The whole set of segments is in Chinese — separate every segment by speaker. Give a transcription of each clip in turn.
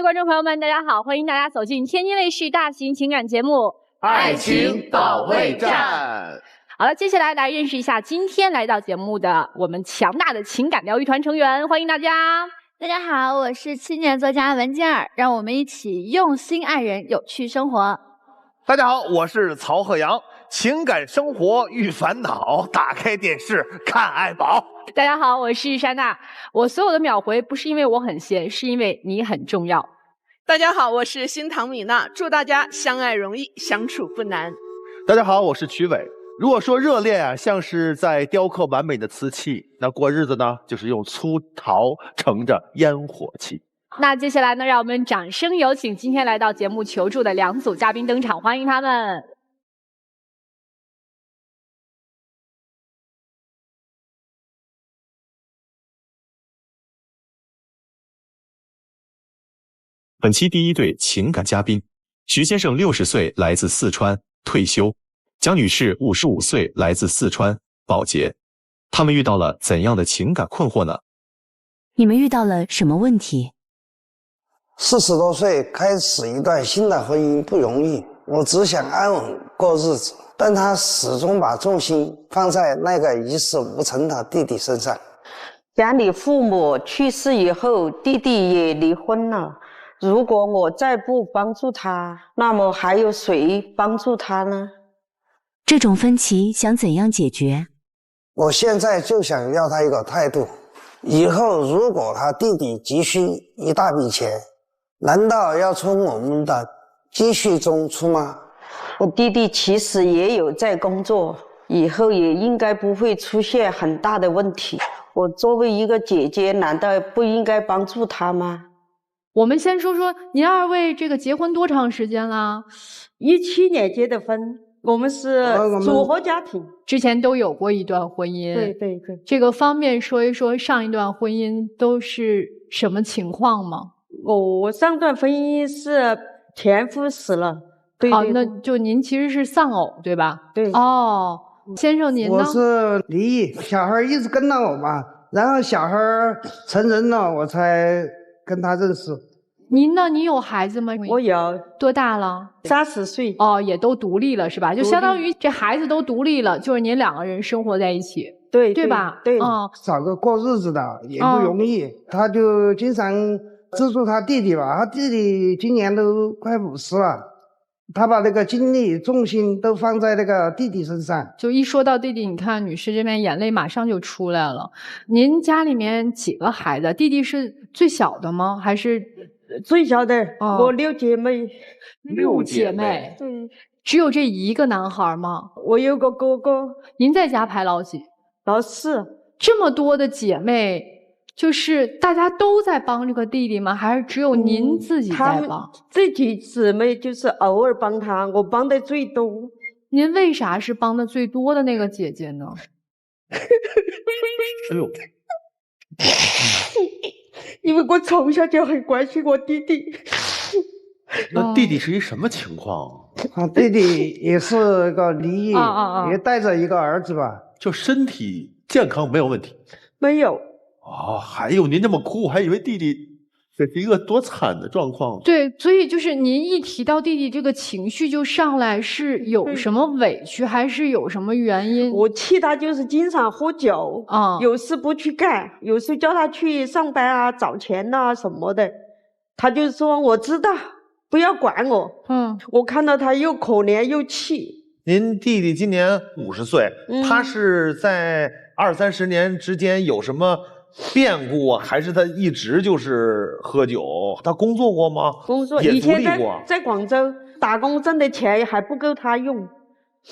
Speaker 1: 观众朋友们，大家好，欢迎大家走进天津卫视大型情感节目《
Speaker 2: 爱情保卫战》。
Speaker 1: 好了，接下来认识一下今天来到节目的我们强大的情感疗愈团成员，欢迎大家。
Speaker 3: 大家好，我是青年作家文静儿，让我们一起用心爱人，有趣生活。
Speaker 2: 大家好，我是曹鹤阳，情感生活遇烦恼，打开电视看爱宝。
Speaker 1: 大家好，我是珊娜，我所有的秒回不是因为我很闲，是因为你很重要。
Speaker 4: 大家好，我是新唐米娜，祝大家相爱容易，相处不难。
Speaker 2: 大家好，我是曲伟。如果说热恋啊，像是在雕刻完美的瓷器，那过日子呢，就是用粗陶盛着烟火气。
Speaker 1: 那接下来呢，让我们掌声有请今天来到节目求助的两组嘉宾登场，欢迎他们。
Speaker 5: 本期第一对情感嘉宾，徐先生60岁，来自四川，退休；蒋女士55岁，来自四川，保洁。他们遇到了怎样的情感困惑呢？
Speaker 6: 你们遇到了什么问题
Speaker 7: ？40多岁开始一段新的婚姻不容易，我只想安稳过日子，但他始终把重心放在那个一事无成的弟弟身上。
Speaker 8: 家里父母去世以后，弟弟也离婚了。如果我再不帮助他，那么还有谁帮助他呢？
Speaker 6: 这种分歧想怎样解决？
Speaker 7: 我现在就想要他一个态度，以后如果他弟弟急需一大笔钱，难道要从我们的积蓄中出吗？
Speaker 8: 我弟弟其实也有在工作，以后也应该不会出现很大的问题。我作为一个姐姐，难道不应该帮助他吗？
Speaker 1: 我们先说说您二位这个结婚多长时间了
Speaker 8: ？17年结的婚，我们是组合家庭，
Speaker 1: 之前都有过一段婚姻。
Speaker 8: 对对对，
Speaker 1: 这个方便说一说上一段婚姻都是什么情况吗？
Speaker 8: 我上段婚姻是前夫死了。对对对。
Speaker 1: 那就您其实是丧偶对吧？
Speaker 8: 对。
Speaker 1: 哦，先生您呢？
Speaker 9: 我是离异，小孩一直跟着我嘛，然后小孩成人了，我才跟他认识。
Speaker 1: 您呢？你有孩子吗？
Speaker 8: 我有。
Speaker 1: 多大了
Speaker 8: ？30岁。
Speaker 1: 哦，也都独立了是吧？就相当于这孩子都独立了，就是您2个人生活在一起，对吧？
Speaker 8: 对。
Speaker 9: 找个过日子的也不容易，他就经常资助他弟弟吧，他弟弟今年都快50了，他把那个精力重心都放在那个弟弟身上。
Speaker 1: 就一说到弟弟，你看女士这边眼泪马上就出来了。您家里面几个孩子？弟弟是最小的吗？还是？
Speaker 8: 最小的。我6姐妹。
Speaker 1: 6姐妹。
Speaker 8: 对。
Speaker 1: 只有这一个男孩吗？
Speaker 8: 我有个哥哥。
Speaker 1: 您在家排老几？
Speaker 8: 老4。
Speaker 1: 这么多的姐妹，就是大家都在帮这个弟弟吗？还是只有您自己在帮？
Speaker 8: 自己姊妹就是偶尔帮他，我帮的最多。
Speaker 1: 您为啥是帮的最多的那个姐姐呢？
Speaker 2: 哎呦。
Speaker 8: 因为我从小就很关心我弟弟。
Speaker 2: 那弟弟是一什么情况？
Speaker 9: 弟弟也是个离异，也带着一个儿子吧。
Speaker 2: 就身体健康没有问题？
Speaker 8: 没有。
Speaker 2: 还有您这么哭，我还以为弟弟这是一个多惨的状况。
Speaker 1: 对，所以就是您一提到弟弟，这个情绪就上来，是有什么委屈，还是有什么原因？
Speaker 8: 我气他就是经常喝酒，有事不去干，有时叫他去上班啊、找钱啊什么的，他就说我知道，不要管我。我看到他又可怜又气。
Speaker 2: 您弟弟今年50岁，他是在20-30年之间有什么变故啊？还是他一直就是喝酒？他工作过吗？
Speaker 8: 工作，以前在广州打工挣的钱还不够他用。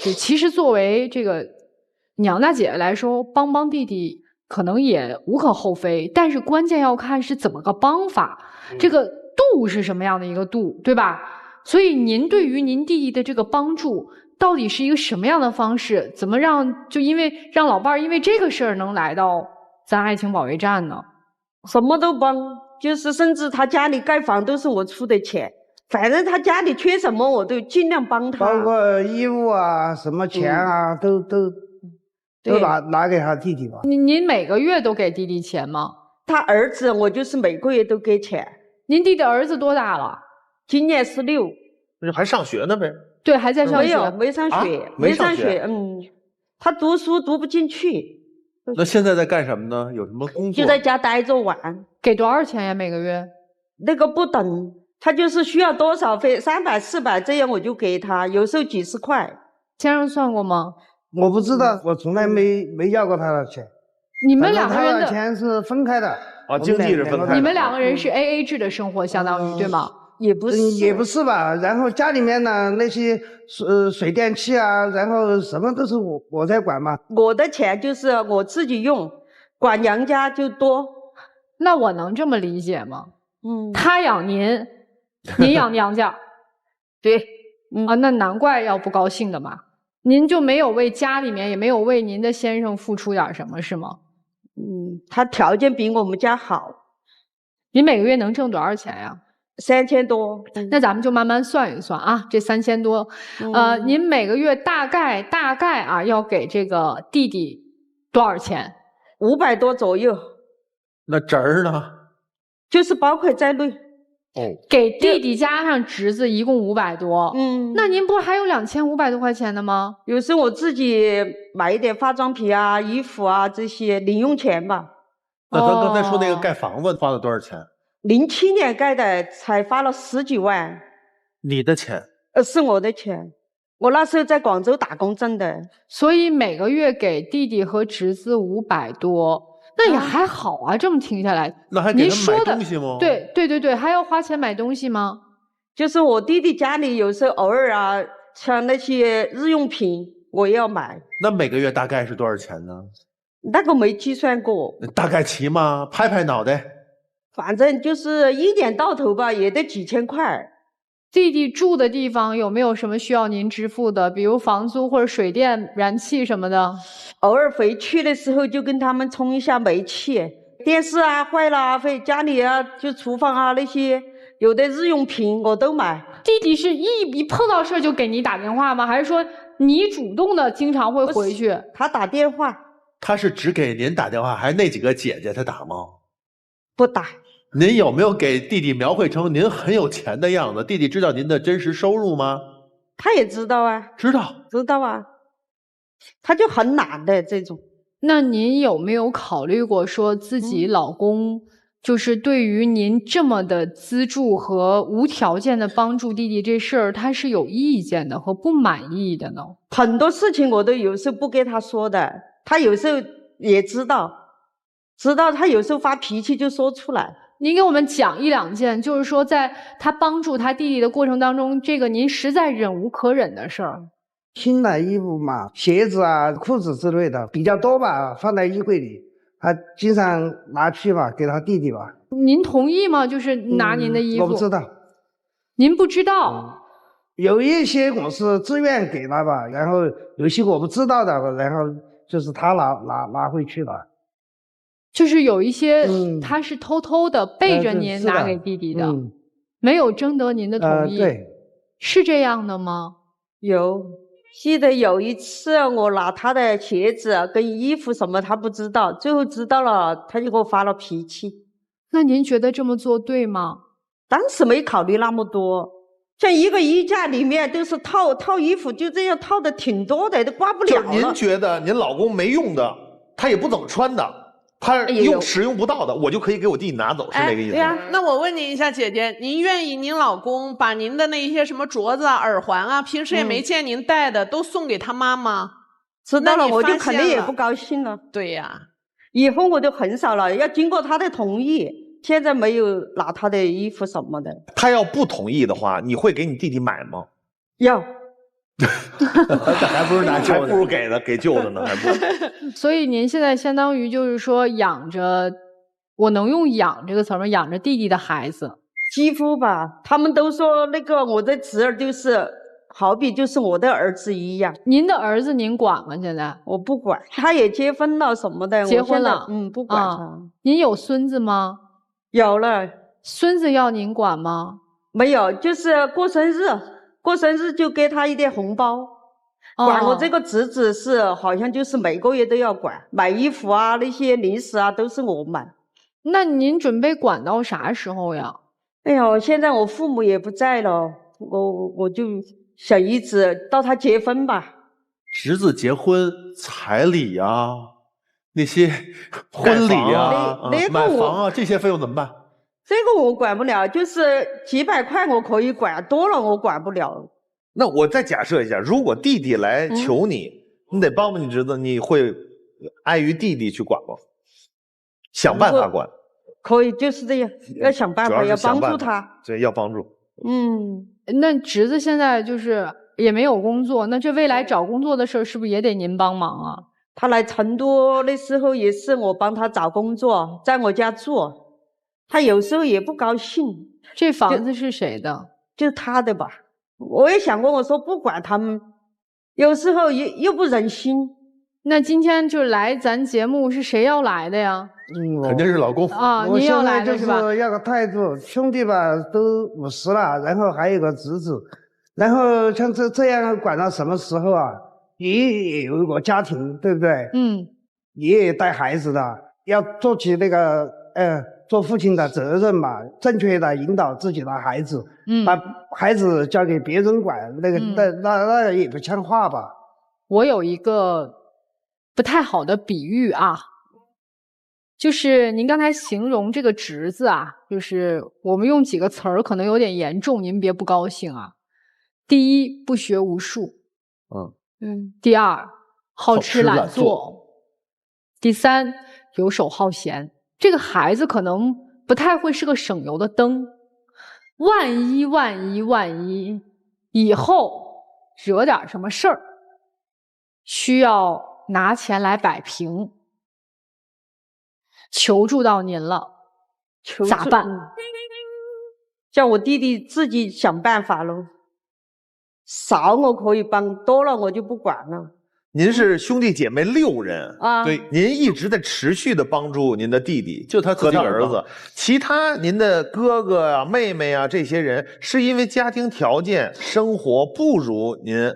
Speaker 1: 对，其实作为这个娘家姐来说，帮弟弟可能也无可厚非，但是关键要看是怎么个帮法，这个度是什么样的一个度，对吧？所以您对于您弟弟的这个帮助，到底是一个什么样的方式？怎么让老伴儿因为这个事儿能来到咱爱情保卫战呢？
Speaker 8: 什么都帮，就是甚至他家里盖房都是我出的钱，反正他家里缺什么我都尽量帮他，
Speaker 9: 包括衣物啊、什么钱啊，都拿给他弟弟吧。
Speaker 1: 您每个月都给弟弟钱吗？
Speaker 8: 他儿子我就是每个月都给钱。
Speaker 1: 您弟弟儿子多大了？
Speaker 8: 今年16。
Speaker 2: 那就还上学呢呗？
Speaker 1: 对，还在上学。
Speaker 8: 没上学，没上学。他读书读不进去。
Speaker 2: 那现在在干什么呢？有什么工作？
Speaker 8: 就在家待着玩。
Speaker 1: 给多少钱呀？每个月？
Speaker 8: 那个不等，他就是需要多少费，300、400这样我就给他，有时候几十块。
Speaker 1: 先生算过吗？
Speaker 9: 我不知道，我从来没要过他的钱。
Speaker 1: 你们两个人的
Speaker 9: 钱是分开的
Speaker 2: 啊，经济是分开的。
Speaker 1: 你们2个人是 AA 制的生活，相当于对吗？
Speaker 8: 也不
Speaker 9: 是吧。然后家里面呢那些水电气啊，然后什么都是我在管嘛。
Speaker 8: 我的钱就是我自己用，管娘家就多。
Speaker 1: 那我能这么理解吗？他养您，您养娘家。
Speaker 8: 对。
Speaker 1: 啊，那难怪要不高兴的嘛。您就没有为家里面，也没有为您的先生付出点什么，是吗？
Speaker 8: 他条件比我们家好。
Speaker 1: 您每个月能挣多少钱呀
Speaker 8: ？3000多。
Speaker 1: 那咱们就慢慢算一算啊，这3000多，您每个月大概啊要给这个弟弟多少钱
Speaker 8: ？500多左右。
Speaker 2: 那侄儿呢？
Speaker 8: 就是包括在内。
Speaker 1: 给弟弟加上侄子一共500多。那您不还有2500多块钱的吗？
Speaker 8: 有时候我自己买一点化妆品啊、衣服啊这些零用钱吧。
Speaker 2: 那咱刚才说那个盖房子花了多少钱
Speaker 8: ？07年盖的，才花了10几万。
Speaker 2: 你的钱？
Speaker 8: 是我的钱，我那时候在广州打工挣的。
Speaker 1: 所以每个月给弟弟和侄子500多。那也还好啊，这么听下来，
Speaker 2: 那还给他们买东西吗？
Speaker 1: 对，还要花钱买东西吗？
Speaker 8: 就是我弟弟家里有时候偶尔啊，像那些日用品我也要买。
Speaker 2: 那每个月大概是多少钱呢？
Speaker 8: 那个没计算过。
Speaker 2: 大概齐吗？拍脑袋。
Speaker 8: 反正就是一点到头吧，也得几千块。
Speaker 1: 弟弟住的地方有没有什么需要您支付的，比如房租或者水电、燃气什么的？
Speaker 8: 偶尔回去的时候就跟他们充一下煤气。电视啊坏了，家里啊就厨房啊那些有的日用品我都买。
Speaker 1: 弟弟是一碰到事就给你打电话吗？还是说你主动的经常会回去？
Speaker 8: 他打电话。
Speaker 2: 他是只给您打电话，还是那几个姐姐他打吗？
Speaker 8: 不打。
Speaker 2: 您有没有给弟弟描绘成您很有钱的样子？弟弟知道您的真实收入吗？
Speaker 8: 他也知道啊。
Speaker 2: 知道
Speaker 8: 啊。他就很懒的这种。
Speaker 1: 那您有没有考虑过说自己老公就是对于您这么的资助和无条件的帮助弟弟这事儿，他是有意见的和不满意的呢？
Speaker 8: 很多事情我都有时候不跟他说的，他有时候也知道他有时候发脾气就说出来。
Speaker 1: 您给我们讲1、2件，就是说在他帮助他弟弟的过程当中，这个您实在忍无可忍的事儿。
Speaker 9: 新的衣服嘛，鞋子啊、裤子之类的比较多吧，放在衣柜里，他经常拿去吧，给他弟弟吧。
Speaker 1: 您同意吗？就是拿您的衣服？
Speaker 9: 我不知道。
Speaker 1: 您不知道？
Speaker 9: 有一些我是自愿给他吧，然后有些我不知道的，然后就是他拿回去了。
Speaker 1: 就是有一些他是偷偷的背着您拿给弟弟的，没有征得您的同意。
Speaker 9: 对，
Speaker 1: 是这样的吗？
Speaker 8: 有，记得有一次我拿他的鞋子跟衣服什么他不知道，最后知道了他就给我发了脾气。
Speaker 1: 那您觉得这么做对吗？
Speaker 8: 当时没考虑那么多，像一个衣架里面都是套衣服，就这样套的挺多的，都挂不了了。
Speaker 2: 就是您觉得您老公没用的，他也不怎么穿的。他使用不到的，我就可以给我弟弟拿走，是那个意思。
Speaker 4: 对呀，那我问您一下，姐姐，您愿意您老公把您的那一些什么镯子啊、耳环啊，平时也没见您戴的，都送给他妈吗？
Speaker 8: 知道了，我就肯定也不高兴了。
Speaker 4: 对呀，
Speaker 8: 以后我就很少了，要经过他的同意。现在没有拿他的衣服什么的。
Speaker 2: 他要不同意的话，你会给你弟弟买吗？
Speaker 8: 要。
Speaker 2: 还不如拿旧的，还不如给旧的呢，还不如。
Speaker 1: 所以您现在相当于就是说养着，我能用养这个词吗？养着弟弟的孩子，
Speaker 8: 几乎吧。他们都说那个我的侄儿就是好比就是我的儿子一样。
Speaker 1: 您的儿子您管吗？现在
Speaker 8: 我不管，他也结婚了什么的。
Speaker 1: 结婚了，
Speaker 8: 不管他。
Speaker 1: 您有孙子吗？
Speaker 8: 有了。
Speaker 1: 孙子要您管吗？
Speaker 8: 没有，就是过生日就给他一点红包，管我这个侄子是好像就是每个月都要管，买衣服啊那些零食啊都是我买。
Speaker 1: 那您准备管到啥时候呀？
Speaker 8: 哎呦，现在我父母也不在了，我就想一直到他结婚吧。
Speaker 10: 侄子结婚，彩礼啊，那些婚礼啊、买房啊，这些费用怎么办？
Speaker 8: 这个我管不了，就是几百块我可以管，多了我管不了。
Speaker 2: 那我再假设一下，如果弟弟来求你，你得帮帮你侄子，你会碍于弟弟去管吗？想办法管。
Speaker 8: 可以，就是这样，要想办法，要帮助他。
Speaker 2: 对，要帮助。
Speaker 1: 那侄子现在就是也没有工作，那这未来找工作的事儿是不是也得您帮忙啊？
Speaker 8: 他来成都那时候也是我帮他找工作，在我家住，他有时候也不高兴。
Speaker 1: 这房子是谁的？
Speaker 8: 就是他的吧。我也想过，我说不管他们，有时候又不忍心。
Speaker 1: 那今天就来咱节目是谁要来的呀？
Speaker 10: 肯定是老公
Speaker 1: 啊，你要来的是吧？
Speaker 9: 就是要个态度，兄弟吧都50了，然后还有个侄子，然后像这样管到什么时候啊？你也有一个家庭，对不对？你也带孩子的，要做起那个做父亲的责任嘛，正确的引导自己的孩子，把孩子交给别人管，那也不像话吧？
Speaker 1: 我有一个不太好的比喻啊，就是您刚才形容这个侄子啊，就是我们用几个词儿可能有点严重，您别不高兴啊。第一，不学无术。第二，好吃懒做。第三，游手好闲。这个孩子可能不太会是个省油的灯，万一以后惹点什么事儿，需要拿钱来摆平，求助到您了，咋办？
Speaker 8: 叫我弟弟自己想办法咯。少我可以帮，多了我就不管了。
Speaker 2: 您是兄弟姐妹6人
Speaker 8: 啊，
Speaker 2: 对，您一直在持续的帮助您的弟弟，
Speaker 10: 就他
Speaker 2: 和他儿子，其他您的哥哥啊、妹妹啊这些人，是因为家庭条件、生活不如您，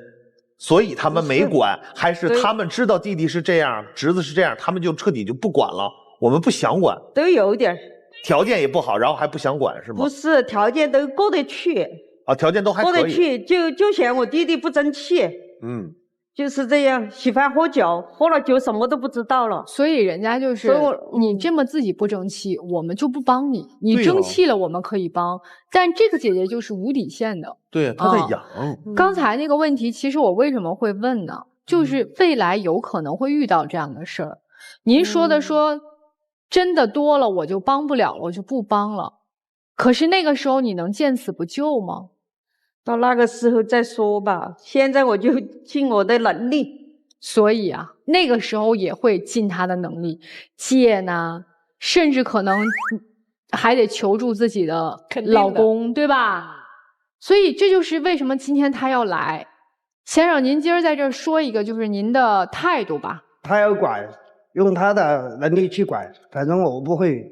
Speaker 2: 所以他们没管，还是他们知道弟弟是这样，侄子是这样，他们就彻底就不管了？我们不想管，
Speaker 8: 都有点
Speaker 2: 条件也不好，然后还不想管是吗？
Speaker 8: 不是，条件都过得去
Speaker 2: 啊，条件都还可以，
Speaker 8: 过得去，就嫌我弟弟不争气。就是这样，喜欢喝酒，喝了酒什么都不知道了。
Speaker 1: 所以人家就是你这么自己不争气，我们就不帮你；你争气了，我们可以帮。但这个姐姐就是无底线的。
Speaker 10: 对，她在养。
Speaker 1: 刚才那个问题，其实我为什么会问呢？就是未来有可能会遇到这样的事儿。您说的说，真的多了我就帮不了了，我就不帮了。可是那个时候你能见死不救吗？
Speaker 8: 到那个时候再说吧，现在我就尽我的能力。
Speaker 1: 所以啊，那个时候也会尽他的能力借呢，甚至可能还得求助自己的老公，对吧？所以这就是为什么今天他要来。先生，您今儿在这儿说一个，就是您的态度吧。
Speaker 9: 他要管，用他的能力去管，反正我不会。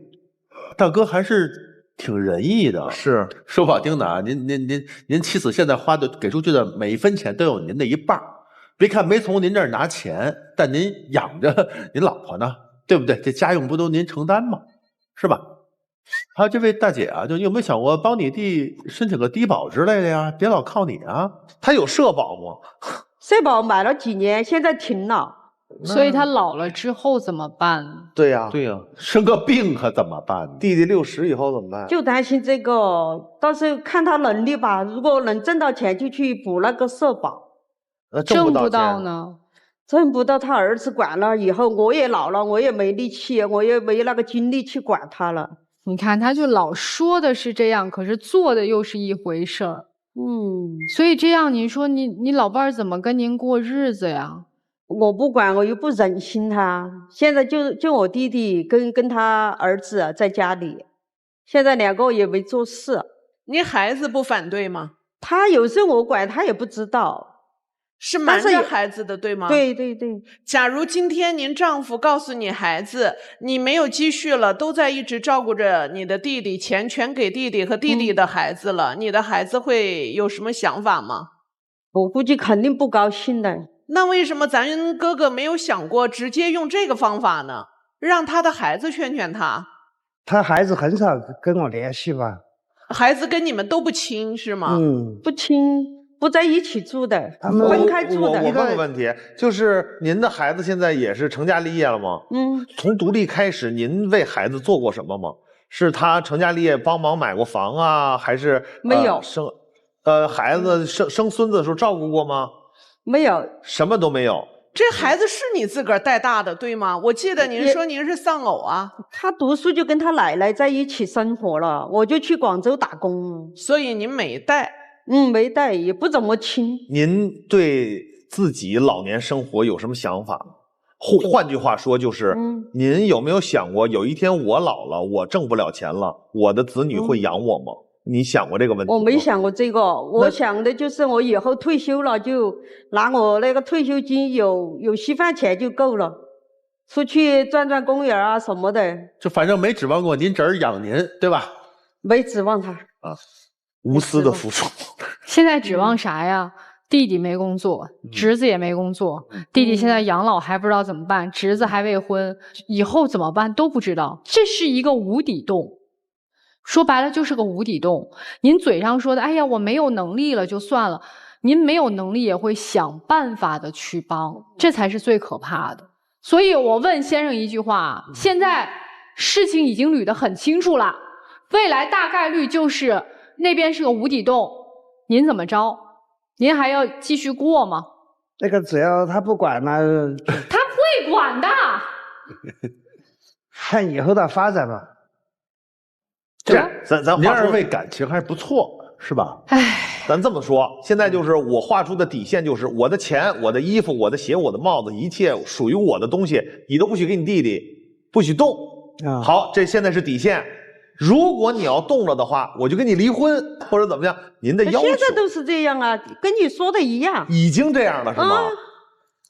Speaker 10: 大哥还是挺仁义的，
Speaker 2: 是
Speaker 10: 说不好听的啊，您妻子现在花的给出去的每一分钱都有您的一半，别看没从您这儿拿钱，但您养着您老婆呢，对不对？这家用不都您承担吗？是吧？还有这位大姐啊，就你有没有想过帮你弟申请个低保之类的呀？别老靠你啊。
Speaker 2: 他有社保吗？
Speaker 8: 社保买了几年，现在停了。
Speaker 1: 所以他老了之后怎么办？
Speaker 2: 对呀，
Speaker 10: 对呀，生个病可怎么办？
Speaker 2: 弟弟60以后怎么办？
Speaker 8: 就担心这个，到时候看他能力吧。如果能挣到钱，就去补那个社保。
Speaker 1: 挣不到呢？
Speaker 8: 挣不到，他儿子管了以后，我也老了，我也没力气，我也没那个精力去管他了。
Speaker 1: 你看，他就老说的是这样，可是做的又是一回事儿。所以这样，你说你老伴儿怎么跟您过日子呀？
Speaker 8: 我不管，我又不忍心他。现在就我弟弟跟他儿子在家里，现在2个也没做事。
Speaker 4: 你孩子不反对吗？
Speaker 8: 他有时候我管他也不知道。
Speaker 4: 是瞒着孩子的，对吗？
Speaker 8: 对对对。
Speaker 4: 假如今天您丈夫告诉你孩子，你没有积蓄了，都在一直照顾着你的弟弟，钱全给弟弟和弟弟的孩子了，你的孩子会有什么想法吗？
Speaker 8: 我估计肯定不高兴的。
Speaker 4: 那为什么咱哥哥没有想过直接用这个方法呢？让他的孩子劝劝他。
Speaker 9: 他孩子很少跟我联系吧？
Speaker 4: 孩子跟你们都不亲是吗？
Speaker 8: 不亲，不在一起住的，分开住的。
Speaker 2: 我问个问题，就是您的孩子现在也是成家立业了吗？从独立开始，您为孩子做过什么吗？是他成家立业帮忙买过房啊，还是
Speaker 8: 没有
Speaker 2: 孩子生孙子的时候照顾过吗？
Speaker 8: 没有，
Speaker 2: 什么都没有。
Speaker 4: 这孩子是你自个儿带大的，对吗？我记得您说您是丧偶啊。
Speaker 8: 他读书就跟他奶奶在一起生活了，我就去广州打工，
Speaker 4: 所以您没带。
Speaker 8: 没带，也不怎么亲。
Speaker 2: 您对自己老年生活有什么想法？换句话说，就是您有没有想过，有一天我老了，我挣不了钱了，我的子女会养我吗？你想过这个问题吗？
Speaker 8: 我没想过这个，我想的就是我以后退休了，就拿我那个退休金有稀饭钱就够了，出去转转公园啊什么的。
Speaker 10: 就反正没指望过您侄儿养您，对吧？
Speaker 8: 没指望他
Speaker 2: 啊，无私的付出。
Speaker 1: 现在指望啥呀？弟弟没工作，侄子也没工作，弟弟现在养老还不知道怎么办，侄子还未婚，以后怎么办都不知道。这是一个无底洞，说白了就是个无底洞。您嘴上说的，哎呀，我没有能力了就算了，您没有能力也会想办法的去帮，这才是最可怕的。所以我问先生一句话，现在事情已经捋得很清楚了，未来大概率就是那边是个无底洞，您怎么着？您还要继续过吗？
Speaker 9: 那个只要他不管了，
Speaker 1: 他会管的，
Speaker 9: 看以后的发展吧。
Speaker 2: 这样，咱
Speaker 10: 您二位感情还是不错，是吧？
Speaker 2: 咱这么说，现在就是我画出的底线，就是我的钱、我的衣服、我的鞋、我的帽子，一切属于我的东西，你都不许给你弟弟，不许动。好，这现在是底线。如果你要动了的话，我就跟你离婚，或者怎么样？您的要求
Speaker 8: 现在都是这样啊，跟你说的一样。
Speaker 2: 已经这样了是吗？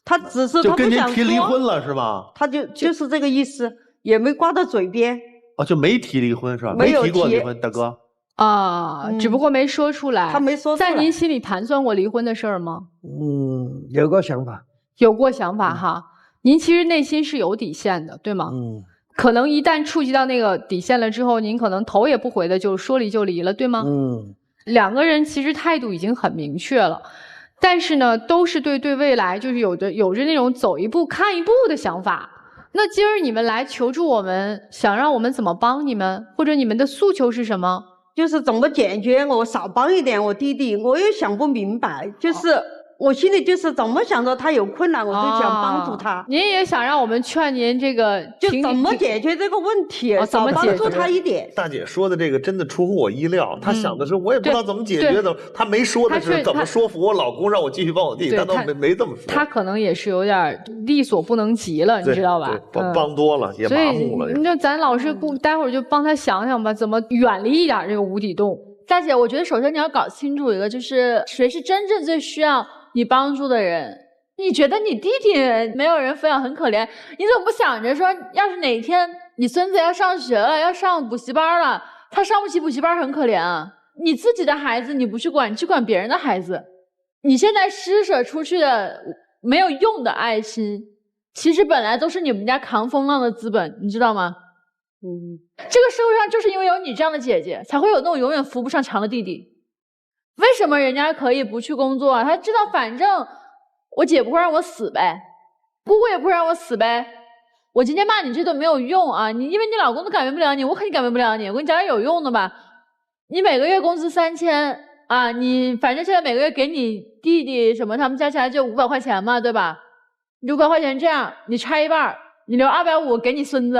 Speaker 8: 他只是他不想说，
Speaker 10: 就跟您提离婚了是吗？
Speaker 8: 他就是这个意思，也没挂到嘴边。
Speaker 10: 就没提离婚是吧？
Speaker 8: 没
Speaker 10: 提过离婚，大哥。
Speaker 1: 只不过没说出来。
Speaker 8: 他没说出来。
Speaker 1: 在您心里盘算过离婚的事儿吗？
Speaker 9: 有过想法。
Speaker 1: 有过想法哈。您其实内心是有底线的，对吗？可能一旦触及到那个底线了之后，您可能头也不回的就说离就离了，对吗？两个人其实态度已经很明确了，但是呢，都是对未来就是有着那种走一步看一步的想法。那今儿你们来求助我们，想让我们怎么帮你们，或者你们的诉求是什么？
Speaker 8: 就是怎么解决我少帮一点我弟弟，我也想不明白，就是我心里就是怎么想着他有困难，我就想帮助他。
Speaker 1: 您也想让我们劝您这个，
Speaker 8: 就怎么解决这个问题，
Speaker 1: 怎么
Speaker 8: 帮助他一点。
Speaker 2: 大姐说的这个真的出乎我意料，她想的是我也不知道怎么解决的，她没说的是怎么说服我老公让我继续帮我弟，她倒没这么说。
Speaker 1: 她可能也是有点力所不能及了，你知道吧？
Speaker 2: 帮多了也麻木了。
Speaker 1: 那咱老师待会儿就帮他想想吧，怎么远离一点这个无底洞。
Speaker 3: 大姐，我觉得首先你要搞清楚一个，就是谁是真正最需要你帮助的人。你觉得你弟弟没有人抚养很可怜，你怎么不想着说，要是哪一天你孙子要上学了，要上补习班了，他上不起补习班很可怜啊。你自己的孩子你不去管，你去管别人的孩子。你现在施舍出去的没有用的爱心，其实本来都是你们家扛风浪的资本，你知道吗？这个社会上就是因为有你这样的姐姐，才会有那种永远扶不上墙的弟弟。为什么人家可以不去工作啊？他知道反正我姐不会让我死呗，姑姑也不会让我死呗。我今天骂你这都没有用啊！因为你老公都改变不了你，我肯定改变不了你。我给你讲点有用的吧。你每个月工资3000啊，你反正现在每个月给你弟弟什么，他们加起来就500块钱嘛，对吧？你500块钱这样，你拆一半，你留250给你孙子。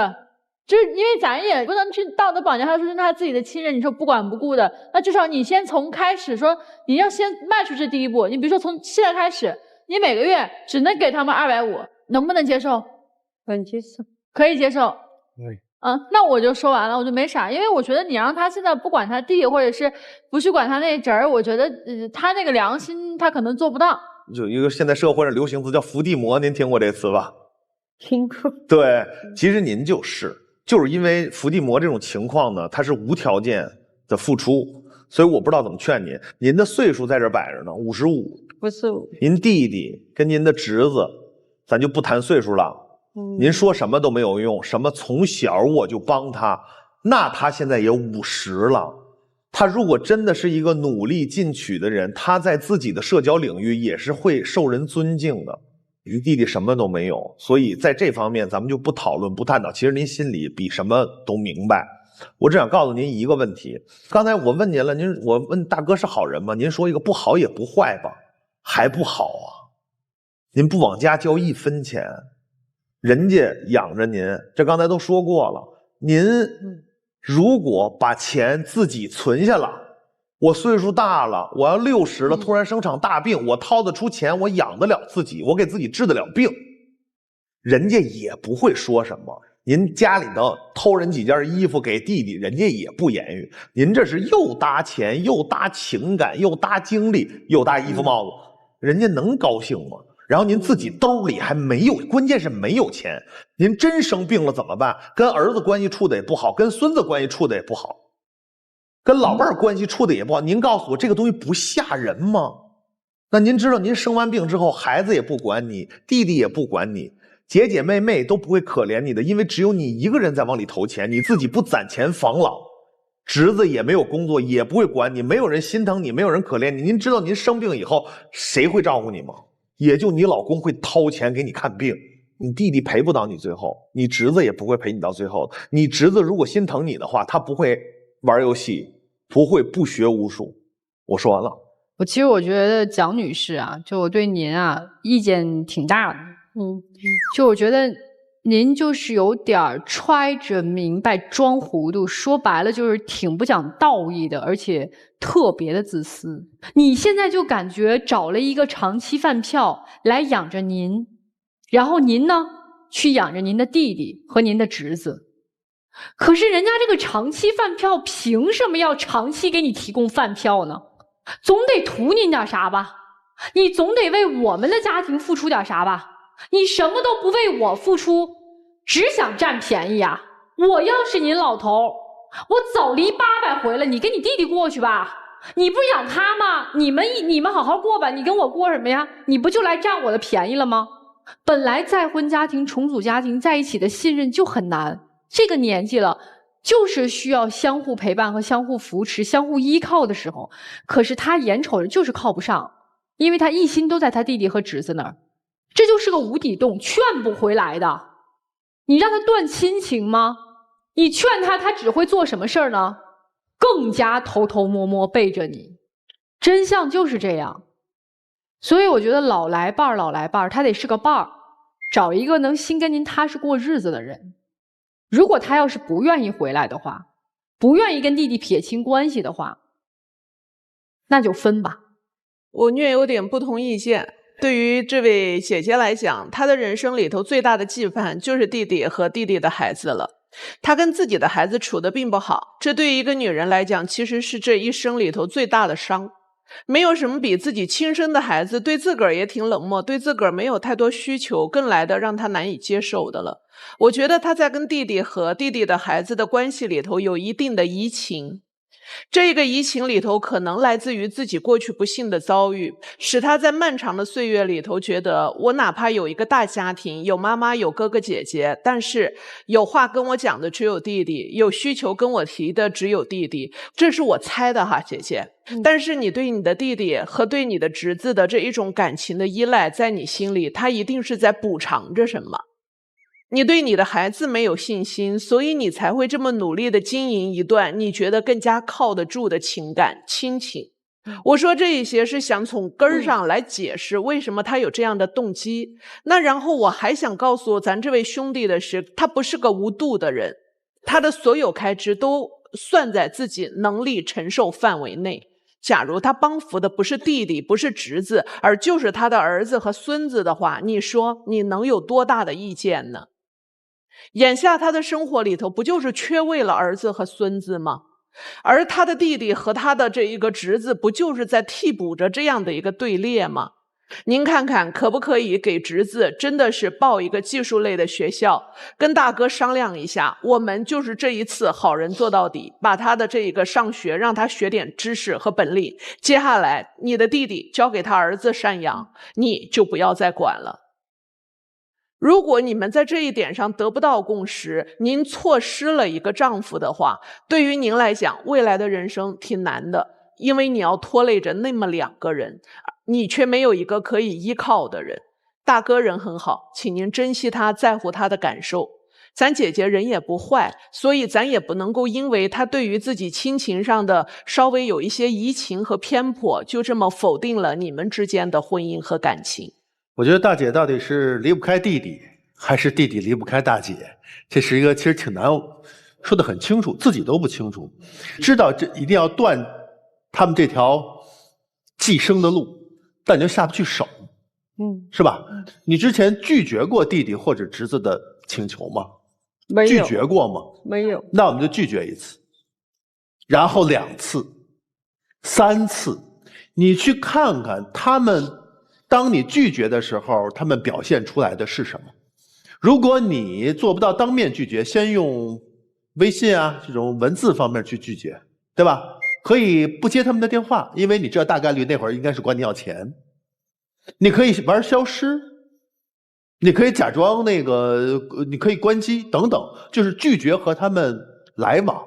Speaker 3: 就是因为咱也不能去道德绑架他，说是他自己的亲人，你说不管不顾的，那至少你先从开始说，你要先迈出这第一步。你比如说从现在开始，你每个月只能给他们250，能不能接受？
Speaker 8: 能接受，
Speaker 3: 可以接受。那我就说完了，我就没啥，因为我觉得你让他现在不管他弟，或者是不去管他那侄儿，我觉得他那个良心他可能做不到。
Speaker 2: 就一个现在社会上流行词叫伏地魔，您听过这词吧？
Speaker 8: 听过。
Speaker 2: 对，其实您就是因为伏地魔这种情况呢，它是无条件的付出，所以我不知道怎么劝您。您的岁数在这摆着呢，55，
Speaker 8: 不是
Speaker 2: 您弟弟跟您的侄子，咱就不谈岁数了。您说什么都没有用，什么从小我就帮他，那他现在也50了，他如果真的是一个努力进取的人，他在自己的社交领域也是会受人尊敬的。你弟弟什么都没有，所以在这方面咱们就不讨论不探讨，其实您心里比什么都明白。我只想告诉您一个问题，刚才我问您了，我问大哥是好人吗？您说一个不好也不坏吧，还不好啊。您不往家交1分钱，人家养着您，这刚才都说过了。您如果把钱自己存下了，我岁数大了，我要60了，突然生场大病，我掏得出钱，我养得了自己，我给自己治得了病，人家也不会说什么。您家里头偷人几件衣服给弟弟，人家也不言语。您这是又搭钱，又搭情感，又搭精力，又搭衣服帽子，人家能高兴吗？然后您自己兜里还没有，关键是没有钱。您真生病了怎么办？跟儿子关系处的也不好，跟孙子关系处的也不好，跟老伴儿关系处的也不好。您告诉我这个东西不吓人吗？那您知道您生完病之后，孩子也不管你，弟弟也不管你，姐姐妹妹都不会可怜你的，因为只有你一个人在往里投钱，你自己不攒钱防老，侄子也没有工作，也不会管你，没有人心疼你，没有人可怜你。您知道您生病以后谁会照顾你吗？也就你老公会掏钱给你看病，你弟弟陪不到你最后，你侄子也不会陪你到最后。你侄子如果心疼你的话，他不会玩游戏，不会不学无术。我说完了。
Speaker 1: 其实我觉得蒋女士啊，就我对您啊意见挺大的。就我觉得您就是有点揣着明白装糊涂，说白了就是挺不讲道义的，而且特别的自私。你现在就感觉找了一个长期饭票来养着您，然后您呢去养着您的弟弟和您的侄子。可是人家这个长期饭票凭什么要长期给你提供饭票呢？总得图您点啥吧，你总得为我们的家庭付出点啥吧。你什么都不为我付出，只想占便宜啊！我要是您老头，我早离800回了，你跟你弟弟过去吧。你不是养他吗？你们好好过吧，你跟我过什么呀？你不就来占我的便宜了吗？本来再婚家庭重组家庭在一起的信任就很难，这个年纪了就是需要相互陪伴和相互扶持相互依靠的时候。可是他眼瞅着就是靠不上，因为他一心都在他弟弟和侄子那儿，这就是个无底洞，劝不回来的。你让他断亲情吗？你劝他，他只会做什么事儿呢？更加偷偷摸摸背着你。真相就是这样。所以我觉得老来伴儿，他得是个伴儿，找一个能心跟您踏实过日子的人。如果他要是不愿意回来的话，不愿意跟弟弟撇清关系的话，那就分吧。
Speaker 4: 我略有点不同意见。对于这位姐姐来讲，她的人生里头最大的羁绊就是弟弟和弟弟的孩子了。她跟自己的孩子处得并不好，这对于一个女人来讲，其实是这一生里头最大的伤。没有什么比自己亲生的孩子对自个儿也挺冷漠，对自个儿没有太多需求，更来的让她难以接受的了。我觉得她在跟弟弟和弟弟的孩子的关系里头有一定的移情。这个移情里头可能来自于自己过去不幸的遭遇，使他在漫长的岁月里头觉得，我哪怕有一个大家庭，有妈妈有哥哥姐姐，但是有话跟我讲的只有弟弟，有需求跟我提的只有弟弟。这是我猜的哈，姐姐。但是你对你的弟弟和对你的侄子的这一种感情的依赖，在你心里他一定是在补偿着什么。你对你的孩子没有信心，所以你才会这么努力的经营一段你觉得更加靠得住的情感亲情。我说这一些是想从根儿上来解释为什么他有这样的动机。那然后我还想告诉咱这位兄弟的是，他不是个无度的人，他的所有开支都算在自己能力承受范围内。假如他帮扶的不是弟弟，不是侄子，而就是他的儿子和孙子的话，你说你能有多大的意见呢？眼下他的生活里头不就是缺位了儿子和孙子吗？而他的弟弟和他的这一个侄子不就是在替补着这样的一个队列吗？您看看可不可以给侄子真的是报一个技术类的学校，跟大哥商量一下，我们就是这一次好人做到底，把他的这一个上学让他学点知识和本领，接下来你的弟弟交给他儿子赡养，你就不要再管了。如果你们在这一点上得不到共识，您错失了一个丈夫的话，对于您来讲，未来的人生挺难的，因为你要拖累着那么2个人，你却没有一个可以依靠的人。大哥人很好，请您珍惜他，在乎他的感受。咱姐姐人也不坏，所以咱也不能够因为她对于自己亲情上的稍微有一些移情和偏颇，就这么否定了你们之间的婚姻和感情。
Speaker 10: 我觉得大姐到底是离不开弟弟，还是弟弟离不开大姐？这是一个其实挺难说得很清楚，自己都不清楚。知道这一定要断他们这条寄生的路，但你就下不去手，是吧？你之前拒绝过弟弟或者侄子的请求吗？
Speaker 8: 没有。
Speaker 10: 拒绝过吗？
Speaker 8: 没有。
Speaker 10: 那我们就拒绝1次，然后2次、3次，你去看看他们。当你拒绝的时候，他们表现出来的是什么？如果你做不到当面拒绝，先用微信啊这种文字方面去拒绝，对吧？可以不接他们的电话，因为你知道大概率那会儿应该是管你要钱。你可以玩消失，你可以假装你可以关机等等，就是拒绝和他们来往，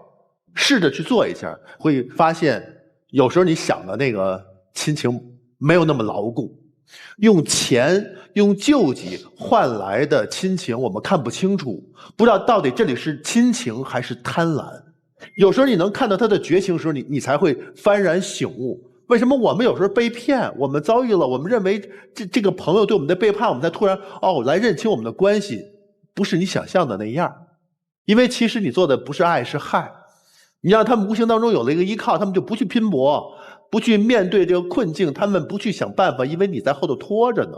Speaker 10: 试着去做一下，会发现有时候你想的那个亲情没有那么牢固。用钱用救济换来的亲情我们看不清楚，不知道到底这里是亲情还是贪婪。有时候你能看到他的绝情时候，你才会幡然醒悟，为什么我们有时候被骗，我们遭遇了，我们认为这个朋友对我们的背叛，我们才突然来认清我们的关系不是你想象的那样。因为其实你做的不是爱是害，你让他们无形当中有了一个依靠，他们就不去拼搏，不去面对这个困境，他们不去想办法，因为你在后头拖着呢。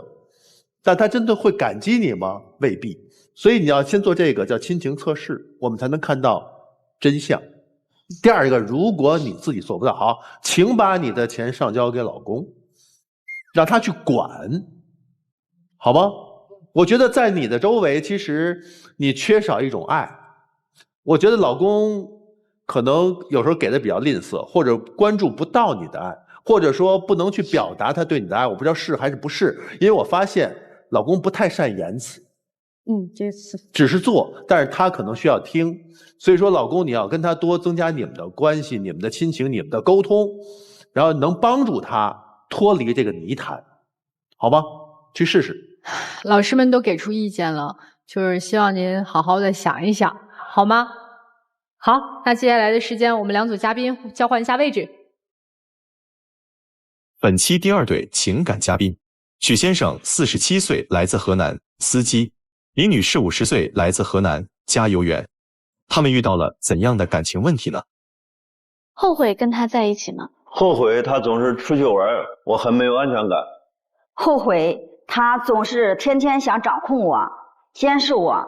Speaker 10: 但他真的会感激你吗？未必。所以你要先做这个叫亲情测试，我们才能看到真相。第二个，如果你自己做不到，好，请把你的钱上交给老公，让他去管，好吗？我觉得在你的周围，其实你缺少一种爱。我觉得老公可能有时候给的比较吝啬，或者关注不到你的爱，或者说不能去表达他对你的爱，我不知道是还是不是，因为我发现老公不太善言辞，只是做，但是他可能需要听，所以说老公你要跟他多增加你们的关系，你们的亲情，你们的沟通，然后能帮助他脱离这个泥潭，好吗？去试试。
Speaker 1: 老师们都给出意见了，就是希望您好好的想一想，好吗？好，那接下来的时间，我们2组嘉宾交换一下位置。
Speaker 5: 本期第2对情感嘉宾，许先生47岁，来自河南，司机；李女士50岁，来自河南，加油员。他们遇到了怎样的感情问题呢？
Speaker 11: 后悔跟他在一起吗？
Speaker 12: 后悔他总是出去玩，我很没有安全感。
Speaker 13: 后悔他总是天天想掌控我，监视我，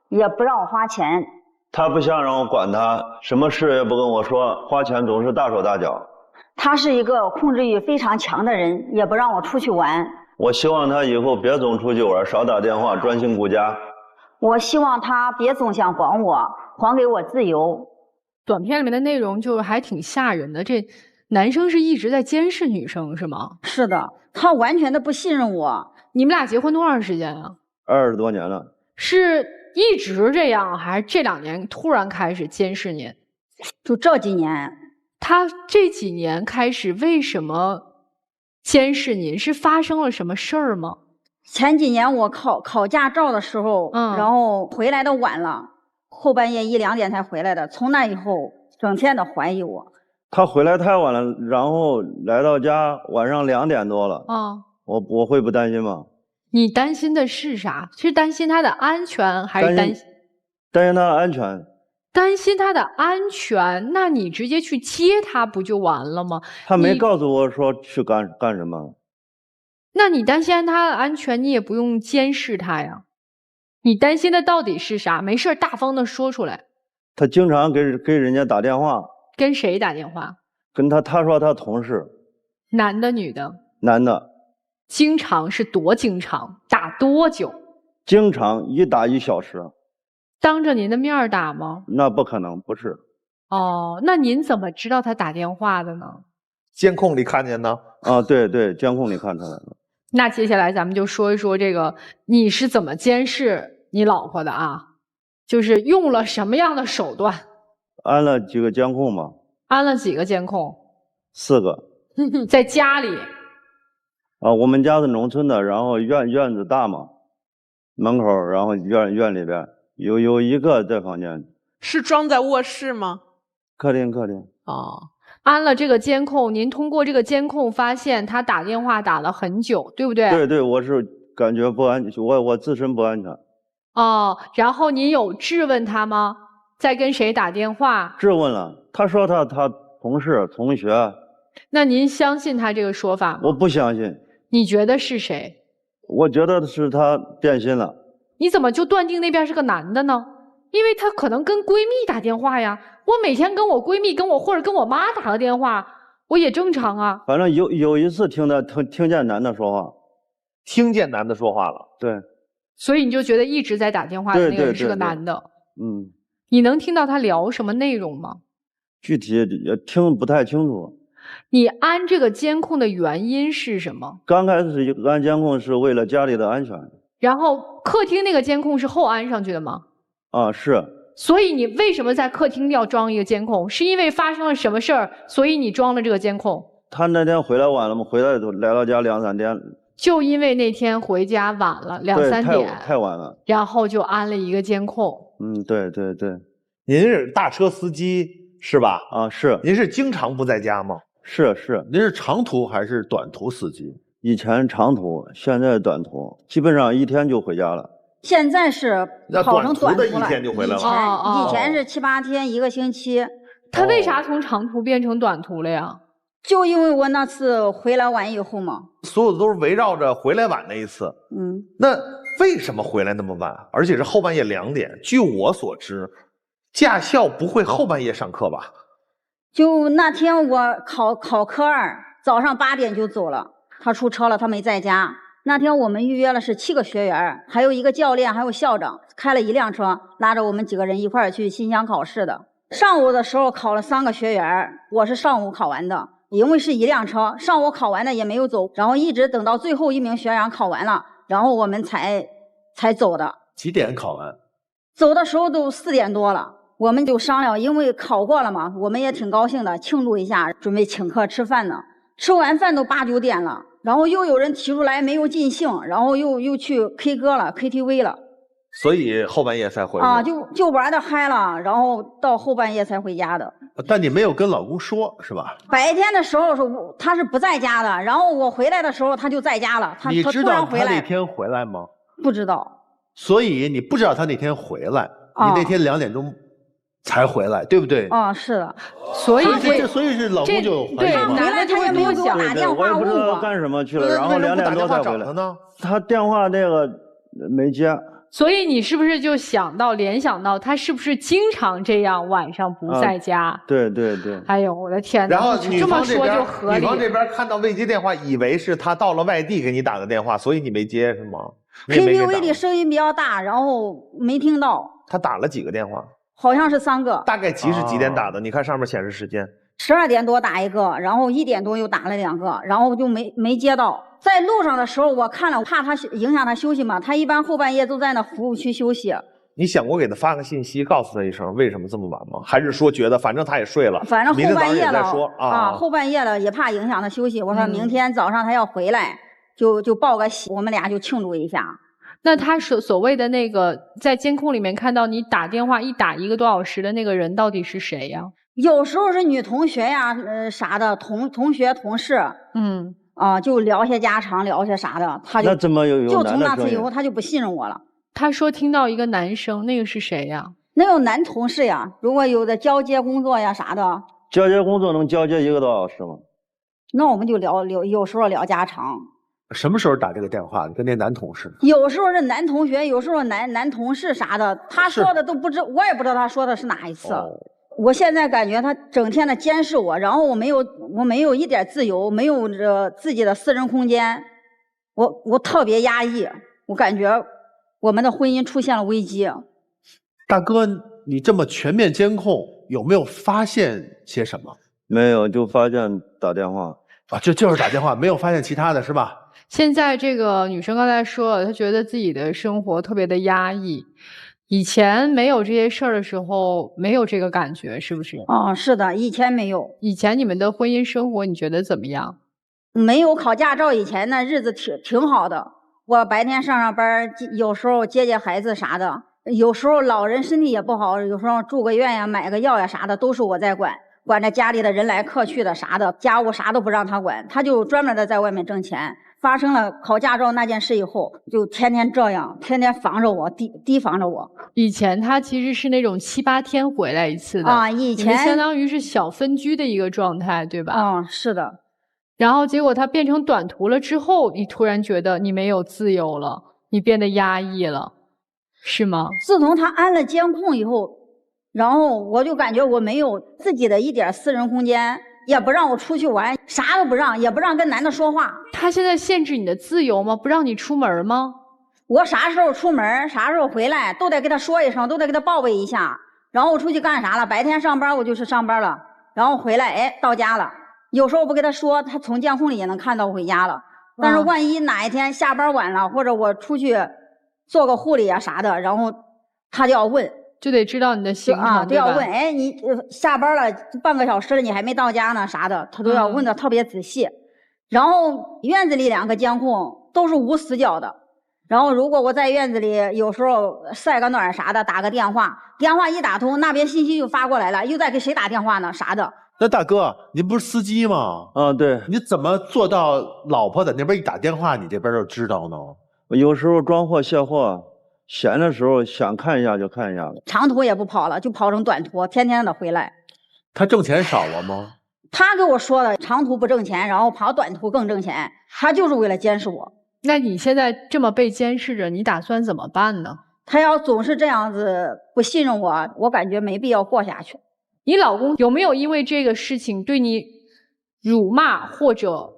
Speaker 13: 也不让我花钱。
Speaker 12: 他不想让我管他，什么事也不跟我说，花钱总是大手大脚。
Speaker 13: 他是一个控制欲非常强的人，也不让我出去玩。
Speaker 12: 我希望他以后别总出去玩，少打电话，专心顾家。
Speaker 13: 我希望他别总想管我，还给我自由。
Speaker 1: 短片里面的内容就还挺吓人的，这男生是一直在监视女生是吗？
Speaker 13: 是的，他完全的不信任我。
Speaker 1: 你们俩结婚多长时间啊
Speaker 12: ？20多年了。
Speaker 1: 是一直这样，还是这2年突然开始监视您？
Speaker 13: 就这几年。
Speaker 1: 他这几年开始为什么监视您？是发生了什么事儿吗？
Speaker 13: 前几年我考驾照的时候，然后回来的晚了，后半夜1、2点才回来的。从那以后，整天的怀疑我。
Speaker 12: 他回来太晚了，然后来到家晚上2点多了。我会不担心吗？
Speaker 1: 你担心的是啥？是担心他的安全，还是担心
Speaker 12: 他的安全？
Speaker 1: 担心他的安全，那你直接去接他不就完了吗？
Speaker 12: 他没告诉我说去干什么。
Speaker 1: 那你担心他的安全，你也不用监视他呀。你担心的到底是啥？没事大方的说出来。
Speaker 12: 他经常给人家打电话。
Speaker 1: 跟谁打电话？
Speaker 12: 跟他说他同事。
Speaker 1: 男的女的？
Speaker 12: 男的。
Speaker 1: 经常是多经常？打多久？
Speaker 12: 经常1打1小时。
Speaker 1: 当着您的面打吗？
Speaker 12: 那不可能，不是。
Speaker 1: 那您怎么知道他打电话的呢？
Speaker 2: 监控里看见的。
Speaker 12: 对，监控里看出来的。
Speaker 1: 那接下来咱们就说一说这个你是怎么监视你老婆的啊？就是用了什么样的手段？
Speaker 12: 安了几个监控嘛？
Speaker 1: 安了几个监控
Speaker 12: ？4个。
Speaker 1: 在家里。
Speaker 12: 我们家是农村的，然后院子大嘛，门口，然后院里边有一个在房间。
Speaker 4: 是装在卧室吗？
Speaker 12: 客厅。
Speaker 4: 哦。
Speaker 1: 安了这个监控，您通过这个监控发现他打电话打了很久，对不对？
Speaker 12: 对，我是感觉不安全，我自身不安全。
Speaker 1: 然后您有质问他吗？在跟谁打电话？
Speaker 12: 质问了，他说他同事同学。
Speaker 1: 那您相信他这个说法吗？
Speaker 12: 我不相信。
Speaker 1: 你觉得是谁？
Speaker 12: 我觉得是他变心了。
Speaker 1: 你怎么就断定那边是个男的呢？因为他可能跟闺蜜打电话呀。我每天跟我闺蜜或者跟我妈打个电话，我也正常啊。
Speaker 12: 反正有一次听见男的说话，
Speaker 2: 听见男的说话了。
Speaker 12: 对。
Speaker 1: 所以你就觉得一直在打电话的那个人是个男的。
Speaker 12: 嗯。
Speaker 1: 你能听到他聊什么内容吗？
Speaker 12: 具体也听不太清楚。
Speaker 1: 你安这个监控的原因是什么？
Speaker 12: 刚开始安监控是为了家里的安全。
Speaker 1: 然后客厅那个监控是后安上去的吗？
Speaker 12: 是。
Speaker 1: 所以你为什么在客厅要装一个监控？是因为发生了什么事儿，所以你装了这个监控？
Speaker 12: 他那天回来晚了嘛，回来来到家2、3点。
Speaker 1: 就因为那天回家晚了2、3点，
Speaker 12: 太晚了，
Speaker 1: 然后就安了一个监控。
Speaker 12: 对。
Speaker 2: 您是大车司机是吧？
Speaker 12: 是。
Speaker 2: 您是经常不在家吗？
Speaker 12: 是。
Speaker 10: 您是长途还是短途司机？
Speaker 12: 以前长途，现在短途，基本上1天就回家了。
Speaker 13: 现在是跑成短途了，
Speaker 2: 一天就回来了。
Speaker 13: 以前是7、8天1个星期。
Speaker 1: 他为啥从长途变成短途了呀？
Speaker 13: 就因为我那次回来晚以后嘛。
Speaker 2: 所有的都是围绕着回来晚那一次。那为什么回来那么晚？而且是后半夜2点？据我所知，驾校不会后半夜上课吧？
Speaker 13: 就那天我考科2，早上8点就走了，他出车了，他没在家。那天我们预约了是7个学员，还有1个教练，还有校长，开了1辆车，拉着我们几个人一块儿去新乡考试的。上午的时候考了3个学员，我是上午考完的，因为是1辆车，上午考完的也没有走，然后一直等到最后1名学员考完了，然后我们才走的。
Speaker 10: 几点考完？
Speaker 13: 走的时候都4点多了，我们就商量，因为考过了嘛，我们也挺高兴的，庆祝一下，准备请客吃饭呢。吃完饭都8、9点了。然后又有人提出来没有尽兴，然后又去 K 歌了 KTV 了，
Speaker 2: 所以后半夜才回来
Speaker 13: 就玩的嗨了，然后到后半夜才回家的。
Speaker 10: 但你没有跟老公说是吧？
Speaker 13: 白天的时候他是不在家的，然后我回来的时候他就在家了。
Speaker 10: 你知道他那天回来吗？
Speaker 13: 不知道。
Speaker 10: 所以你不知道他那天回来，你那天2点钟才回来，对不对？
Speaker 13: 是的。
Speaker 10: 所以是老公就
Speaker 13: 对回来他也没有给我打电话
Speaker 12: 我也不知道
Speaker 13: 问
Speaker 12: 干什么去了，然后2点多才回来。他电话那个没接。
Speaker 1: 所以你是不是就联想到他是不是经常这样晚上不在家？
Speaker 12: 对。
Speaker 1: 哎呦，我的天哪！
Speaker 2: 然后
Speaker 1: 这么说就合理。
Speaker 2: 女方这边看到未接电话，以为是他到了外地给你打的电话，所以你没接是吗
Speaker 13: ？KTV 里声音比较大，然后没听到。
Speaker 2: 他打了几个电话？
Speaker 13: 好像是3个。
Speaker 2: 大概是几点打的？你看上面显示时间。
Speaker 13: 12点多打1个，然后1点多又打了2个，然后就没接到。在路上的时候，我看了，怕他影响他休息嘛，他一般后半夜都在那服务区休息。
Speaker 2: 你想过给他发个信息，告诉他一声为什么这么晚吗？还是说觉得反正他也睡了，
Speaker 13: 反正后半夜了
Speaker 2: 后
Speaker 13: 半夜了也怕影响他休息。我说明天早上他要回来，就报个喜，我们俩就庆祝一下。
Speaker 1: 那他所谓的那个在监控里面看到你打电话一打1个多小时的那个人到底是谁呀？
Speaker 13: 有时候是女同学呀，啥的，同学同事，就聊些家常，聊些啥的，他就
Speaker 12: 那怎么有
Speaker 13: 就从那次以后他就不信任我了。
Speaker 1: 他说听到一个男生，那个是谁呀？
Speaker 13: 那有男同事呀，如果有的交接工作呀啥的。
Speaker 12: 交接工作能交接1个多小时吗？
Speaker 13: 那我们就聊，有时候聊家常。
Speaker 10: 什么时候打这个电话？跟那男同事？
Speaker 13: 有时候是男同学，有时候男同事啥的，他说的都不知，我也不知道他说的是哪一次。我现在感觉他整天的监视我，然后我没有一点自由，没有自己的私人空间，我特别压抑，我感觉我们的婚姻出现了危机。
Speaker 10: 大哥，你这么全面监控，有没有发现些什么？
Speaker 12: 没有，就发现打电话。
Speaker 10: 啊，就是打电话，没有发现其他的是吧？
Speaker 1: 现在这个女生刚才说了，她觉得自己的生活特别的压抑，以前没有这些事儿的时候没有这个感觉，是不是？
Speaker 13: 哦，是的，以前没有。
Speaker 1: 以前你们的婚姻生活你觉得怎么样？
Speaker 13: 没有考驾照以前呢，日子挺好的。我白天上班，有时候接孩子啥的，有时候老人身体也不好，有时候住个院呀、买个药呀啥的，都是我在管着家里的人来客去的啥的，家务啥都不让他管，他就专门的在外面挣钱。发生了考驾照那件事以后，就天天这样，天天防着我，提防着我。
Speaker 1: 以前他其实是那种7、8天回来一次的
Speaker 13: 啊，以前
Speaker 1: 相当于是小分居的一个状态，对吧？
Speaker 13: 啊，是的。
Speaker 1: 然后结果他变成短途了之后，你突然觉得你没有自由了，你变得压抑了，是吗？
Speaker 13: 自从他安了监控以后，然后我就感觉我没有自己的一点私人空间。也不让我出去玩，啥都不让，也不让跟男的说话。
Speaker 1: 他现在限制你的自由吗？不让你出门吗？
Speaker 13: 我啥时候出门，啥时候回来，都得给他说一声，都得给他报备一下。然后我出去干啥了？白天上班我就是上班了，然后回来，哎，到家了。有时候不给他说，他从监控里也能看到我回家了。但是万一哪一天下班晚了，或者我出去做个护理啊啥的，然后他就要问。
Speaker 1: 就得知道你的行程
Speaker 13: 啊，都要问，哎，你下班了半个小时了，你还没到家呢，啥的，他都要问的特别仔细。然后院子里2个监控都是无死角的，然后如果我在院子里有时候晒个暖啥的，打个电话，电话一打通，那边信息就发过来了，又在给谁打电话呢，啥的。
Speaker 10: 那大哥，您不是司机吗？
Speaker 12: 啊，对。
Speaker 10: 你怎么做到老婆在那边一打电话，你这边就知道呢？
Speaker 12: 我有时候装货卸货。闲的时候想看一下就看一下了，
Speaker 13: 长途也不跑了，就跑成短途，天天的回来。
Speaker 10: 他挣钱少了吗？
Speaker 13: 他给我说的，长途不挣钱，然后跑短途更挣钱，他就是为了监视我。
Speaker 1: 那你现在这么被监视着，你打算怎么办呢？
Speaker 13: 他要总是这样子不信任我，我感觉没必要过下去。
Speaker 1: 你老公有没有因为这个事情对你辱骂或者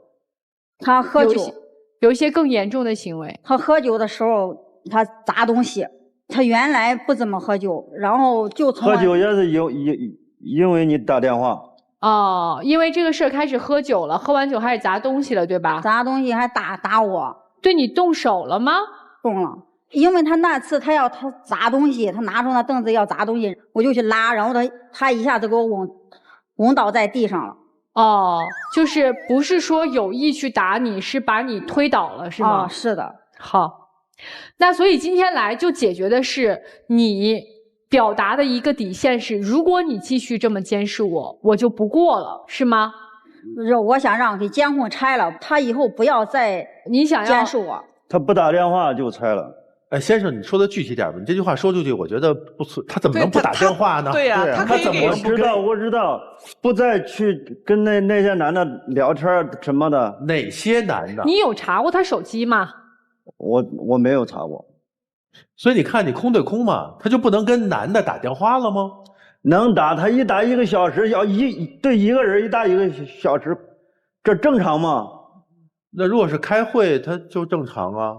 Speaker 13: 他喝酒
Speaker 1: 有一些更严重的行为？
Speaker 13: 他喝酒的时候。他砸东西，他原来不怎么喝酒，然后就从
Speaker 12: 喝酒也是因为你打电话
Speaker 1: 哦，因为这个事儿开始喝酒了，喝完酒开始砸东西了，对吧？
Speaker 13: 砸东西还打我，
Speaker 1: 对你动手了吗？
Speaker 13: 动了，因为他那次他砸东西，他拿出那凳子要砸东西，我就去拉，然后他一下子给我拱倒在地上了。
Speaker 1: 哦，就是不是说有意去打你，是把你推倒了，是吗？
Speaker 13: 哦，是的。
Speaker 1: 好。那所以今天来就解决的是你表达的一个底线是，如果你继续这么监视我，我就不过了，是吗？
Speaker 13: 我想让给监控拆了，他以后不要再监视我。
Speaker 12: 他不打电话就拆了。
Speaker 10: 哎，先生，你说的具体点吧。你这句话说出去，我觉得不错。他怎么能不打电话呢？
Speaker 4: 对呀，
Speaker 10: 他怎么
Speaker 12: 不知道？我知道，不再去跟那些男的聊天什么的。
Speaker 10: 哪些男的？
Speaker 1: 你有查过他手机吗？
Speaker 12: 我没有查过，
Speaker 10: 所以你看你空对空嘛，他就不能跟男的打电话了吗？
Speaker 12: 能打，他一打1个小时，要对一个人一打1个小时，这正常吗？
Speaker 10: 那如果是开会，他就正常啊。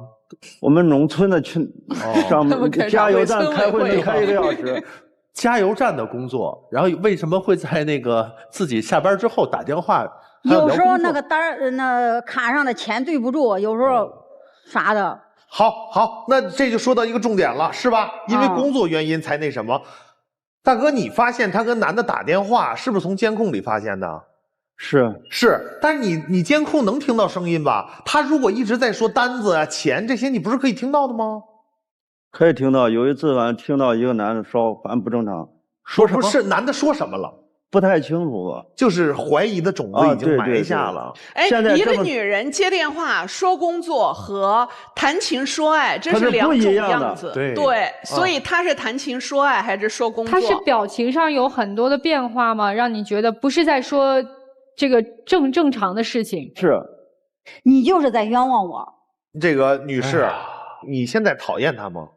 Speaker 12: 我们农村的去上加油站开会得开1个小时。
Speaker 10: 加油站的工作，然后为什么会在那个自己下班之后打电话？
Speaker 13: 有时候那个那卡上的钱对不住，有时候。啥的，
Speaker 2: 好，那这就说到一个重点了，是吧？因为工作原因才那什么。大哥，你发现他跟男的打电话，是不是从监控里发现的？
Speaker 12: 是，
Speaker 2: 但是你监控能听到声音吧？他如果一直在说单子啊、钱这些，你不是可以听到的吗？
Speaker 12: 可以听到。有一次，反正听到一个男的说，反正不正常，
Speaker 2: 说什么？不是男的说什么了？
Speaker 12: 不太清楚吧，
Speaker 2: 就是怀疑的种子已经埋下了。
Speaker 4: 哎，一个女人接电话说工作和谈情说爱，这是两种样子。
Speaker 2: 对，
Speaker 4: 所以她是谈情说爱还是说工作？
Speaker 1: 她是表情上有很多的变化吗？让你觉得不是在说这个正常的事情？
Speaker 12: 是，
Speaker 13: 你就是在冤枉我。
Speaker 2: 这个女士，你现在讨厌他吗？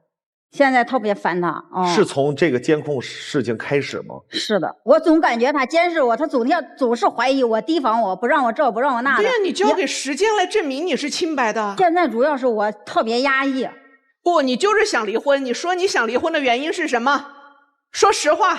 Speaker 13: 现在特别烦他，
Speaker 2: 是从这个监控事情开始吗？
Speaker 13: 是的，我总感觉他监视我，他总是怀疑我，提防我，不让我这，不让我那的。
Speaker 4: 对呀，你交给时间来证明你是清白的。
Speaker 13: 现在主要是我特别压抑。
Speaker 4: 不，你就是想离婚。你说你想离婚的原因是什么？说实话。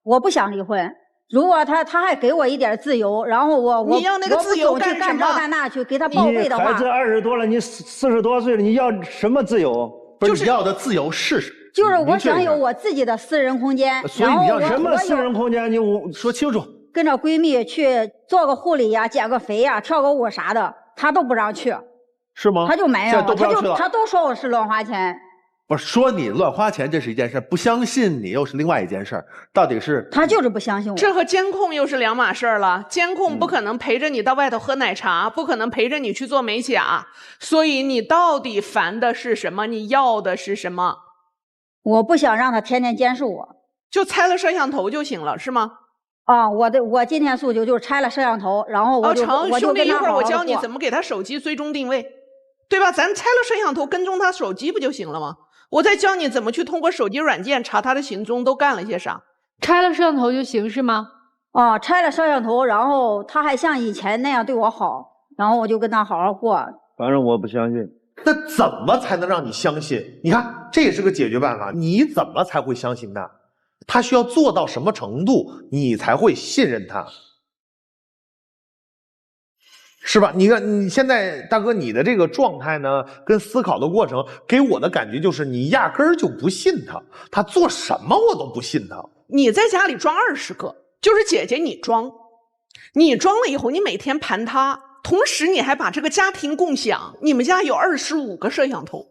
Speaker 13: 我不想离婚，如果他还给我一点自由，然后我
Speaker 4: 你要那个自由干什么？
Speaker 13: 干那去给他报备的话，
Speaker 12: 孩子20多了，你40多岁了，你要什么自由？
Speaker 10: 不是你要的自由是什么？
Speaker 13: 就是我想有我自己的私人空间。
Speaker 12: 所以你要什么私人空间？你
Speaker 10: 说清楚。
Speaker 13: 跟着闺蜜去做个护理呀、减个肥呀、跳个舞啥的，她都不让去。
Speaker 10: 是吗？
Speaker 13: 她就没有，她都说我是乱花钱。
Speaker 10: 不是说你乱花钱，这是一件事；不相信你又是另外一件事。到底是
Speaker 13: 他就是不相信我，
Speaker 4: 这和监控又是两码事了。监控不可能陪着你到外头喝奶茶，不可能陪着你去做美甲。所以你到底烦的是什么？你要的是什么？
Speaker 13: 我不想让他天天监视我，
Speaker 4: 就拆了摄像头就行了，是吗？
Speaker 13: 啊，我今天诉求就是拆了摄像头，然后我就
Speaker 4: 兄弟，一会儿我教你怎么给他手机追踪定位，对吧？咱拆了摄像头跟踪他手机不就行了吗？我再教你怎么去通过手机软件查他的行踪都干了些啥。
Speaker 1: 拆了摄像头就行是吗？
Speaker 13: 啊，拆了摄像头，然后他还像以前那样对我好，然后我就跟他好好过。
Speaker 12: 反正我不相信。
Speaker 2: 那怎么才能让你相信？你看，这也是个解决办法。你怎么才会相信他？他需要做到什么程度，你才会信任他？是吧？你看，你现在大哥，你的这个状态呢，跟思考的过程，给我的感觉就是你压根儿就不信他，他做什么我都不信他。
Speaker 4: 你在家里装20个，就是姐姐你装了以后，你每天盘他，同时你还把这个家庭共享，你们家有25个摄像头，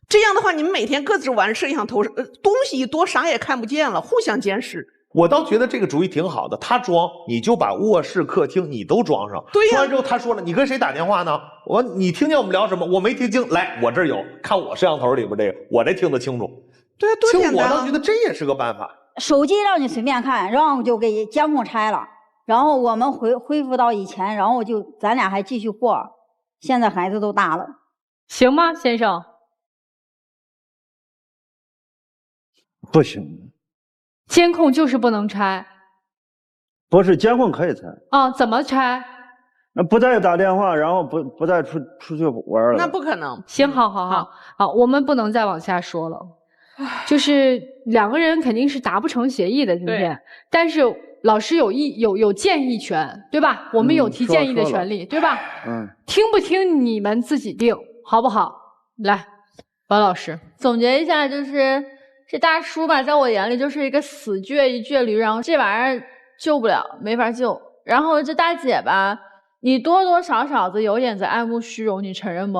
Speaker 4: 这样的话，你们每天各自玩摄像头，东西一多，啥也看不见了，互相监视。
Speaker 2: 我倒觉得这个主意挺好的，他装你就把卧室、客厅你都装上。
Speaker 4: 对呀。
Speaker 2: 装完之后他说了，你跟谁打电话呢？你听见我们聊什么？我没听清。来，我这儿有，看我摄像头里边这个，我这听得清楚。
Speaker 4: 对啊，多简单。
Speaker 2: 我倒觉得这也是个办法。
Speaker 13: 手机让你随便看，然后就给监控拆了，然后我们恢复到以前，然后咱俩还继续过。现在孩子都大了，
Speaker 1: 行吗，先生？
Speaker 12: 不行。
Speaker 1: 监控就是不能拆，
Speaker 12: 不是监控可以拆
Speaker 1: 啊？怎么拆？
Speaker 12: 那不再打电话，然后不再出去玩了。
Speaker 4: 那不可能。
Speaker 1: 行，好，我们不能再往下说了。就是2个人肯定是达不成协议的今天，但是老师有建议权，对吧？我们有提建议的权利，对吧？听不听你们自己定，好不好？来，王老师
Speaker 3: 总结一下就是。这大叔吧，在我眼里就是一个死倔一倔驴，然后这玩意儿救不了，没法救。然后这大姐吧，你多多少少的有点在爱慕虚荣，你承认不？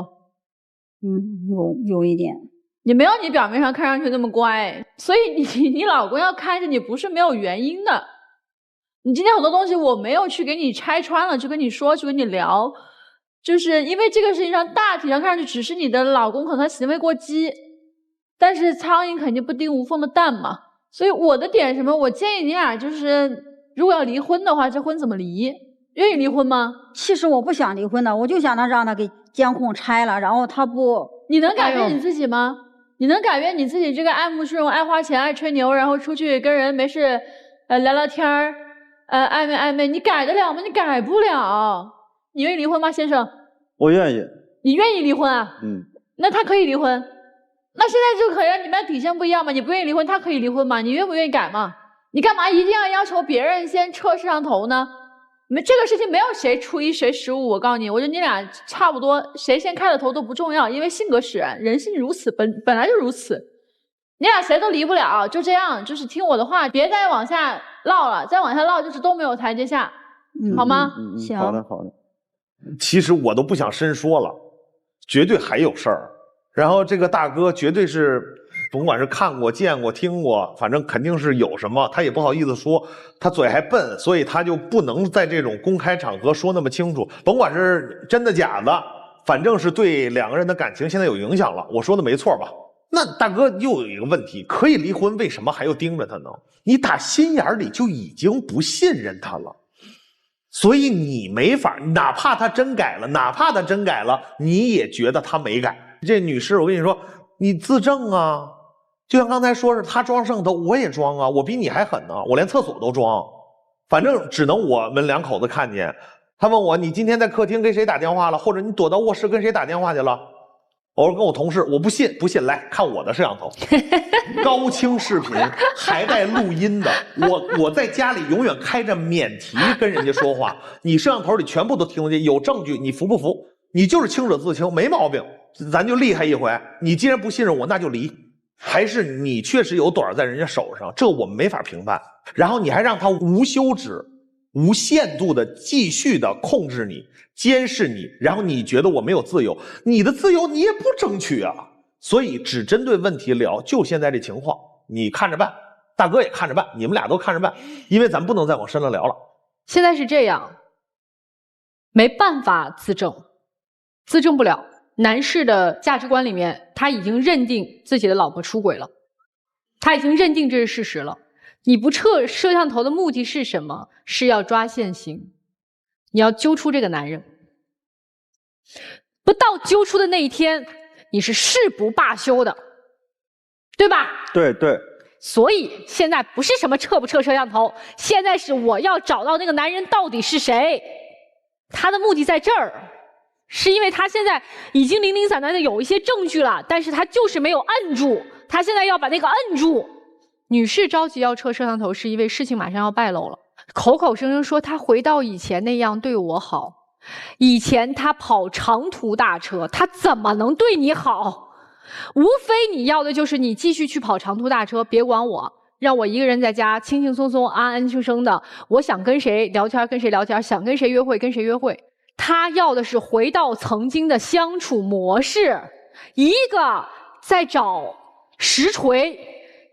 Speaker 13: 有一点。
Speaker 3: 你没有你表面上看上去那么乖，所以你老公要看着你不是没有原因的。你今天很多东西我没有去给你拆穿了，去跟你说，去跟你聊，就是因为这个事情上大体上看上去只是你的老公可能他行为过激。但是苍蝇肯定不叮无缝的蛋嘛，所以我的点什么？我建议你俩就是，如果要离婚的话，这婚怎么离？愿意离婚吗？
Speaker 13: 其实我不想离婚的，我就想让他给监控拆了，然后他不，
Speaker 3: 你能改变你自己吗？你能改变你自己这个爱慕虚荣、爱花钱、爱吹牛，然后出去跟人没事聊聊天儿，暧昧，你改得了吗？你改不了。你愿意离婚吗，先生？
Speaker 12: 我愿意。
Speaker 3: 你愿意离婚啊？那他可以离婚。那现在就可以，你们的底线不一样嘛？你不愿意离婚，他可以离婚嘛？你愿不愿意改嘛？你干嘛一定要求别人先撤摄像头呢？你们这个事情没有谁初一谁15，我告诉你，我觉得你俩差不多，谁先开了头都不重要，因为性格使然，人性如此，本来就如此。你俩谁都离不了，就这样，就是听我的话，别再往下唠了，再往下唠就是都没有台阶下，好吗？
Speaker 13: 行，
Speaker 12: 好的。
Speaker 2: 其实我都不想深说了，绝对还有事儿。然后这个大哥绝对是，甭管是看过、见过、听过，反正肯定是有什么，他也不好意思说，他嘴还笨，所以他就不能在这种公开场合说那么清楚。甭管是真的假的，反正是对2个人的感情现在有影响了。我说的没错吧？那大哥又有一个问题，可以离婚，为什么还要盯着他呢？你打心眼里就已经不信任他了，所以你没法，哪怕他真改了，你也觉得他没改。这女士，我跟你说，你自证啊！就像刚才说是他装摄像头，我也装啊，我比你还狠呢，我连厕所都装，反正只能我们2口子看见。他问我，你今天在客厅跟谁打电话了，或者你躲到卧室跟谁打电话去了？偶尔跟我同事，我不信，来看我的摄像头，高清视频还带录音的。我在家里永远开着免提跟人家说话，你摄像头里全部都听得见，有证据，你服不服？你就是清者自清，没毛病，咱就厉害一回。你既然不信任我，那就离。还是你确实有短在人家手上，这我们没法评判。然后你还让他无休止、无限度的继续的控制你。监视你，然后你觉得我没有自由，你的自由你也不争取啊，所以只针对问题聊，就现在这情况，你看着办，大哥也看着办，你们俩都看着办，因为咱不能再往深了聊了。
Speaker 1: 现在是这样，没办法自证不了。男士的价值观里面，他已经认定自己的老婆出轨了，他已经认定这是事实了。你不撤摄像头的目的是什么？是要抓现行。你要揪出这个男人，不到揪出的那一天，你是誓不罢休的，对吧？
Speaker 12: 对对。
Speaker 1: 所以现在不是什么撤不撤摄像头，现在是我要找到那个男人到底是谁。他的目的在这儿，是因为他现在已经零零散散的有一些证据了，但是他就是没有摁住，他现在要把那个摁住。女士着急要撤摄像头，是因为事情马上要败露了。口口声声说他回到以前那样对我好，以前他跑长途大车，他怎么能对你好？无非你要的就是你继续去跑长途大车，别管我，让我一个人在家轻轻松松、安安生生的，我想跟谁聊天跟谁聊天，想跟谁约会跟谁约会。他要的是回到曾经的相处模式，一个在找实锤，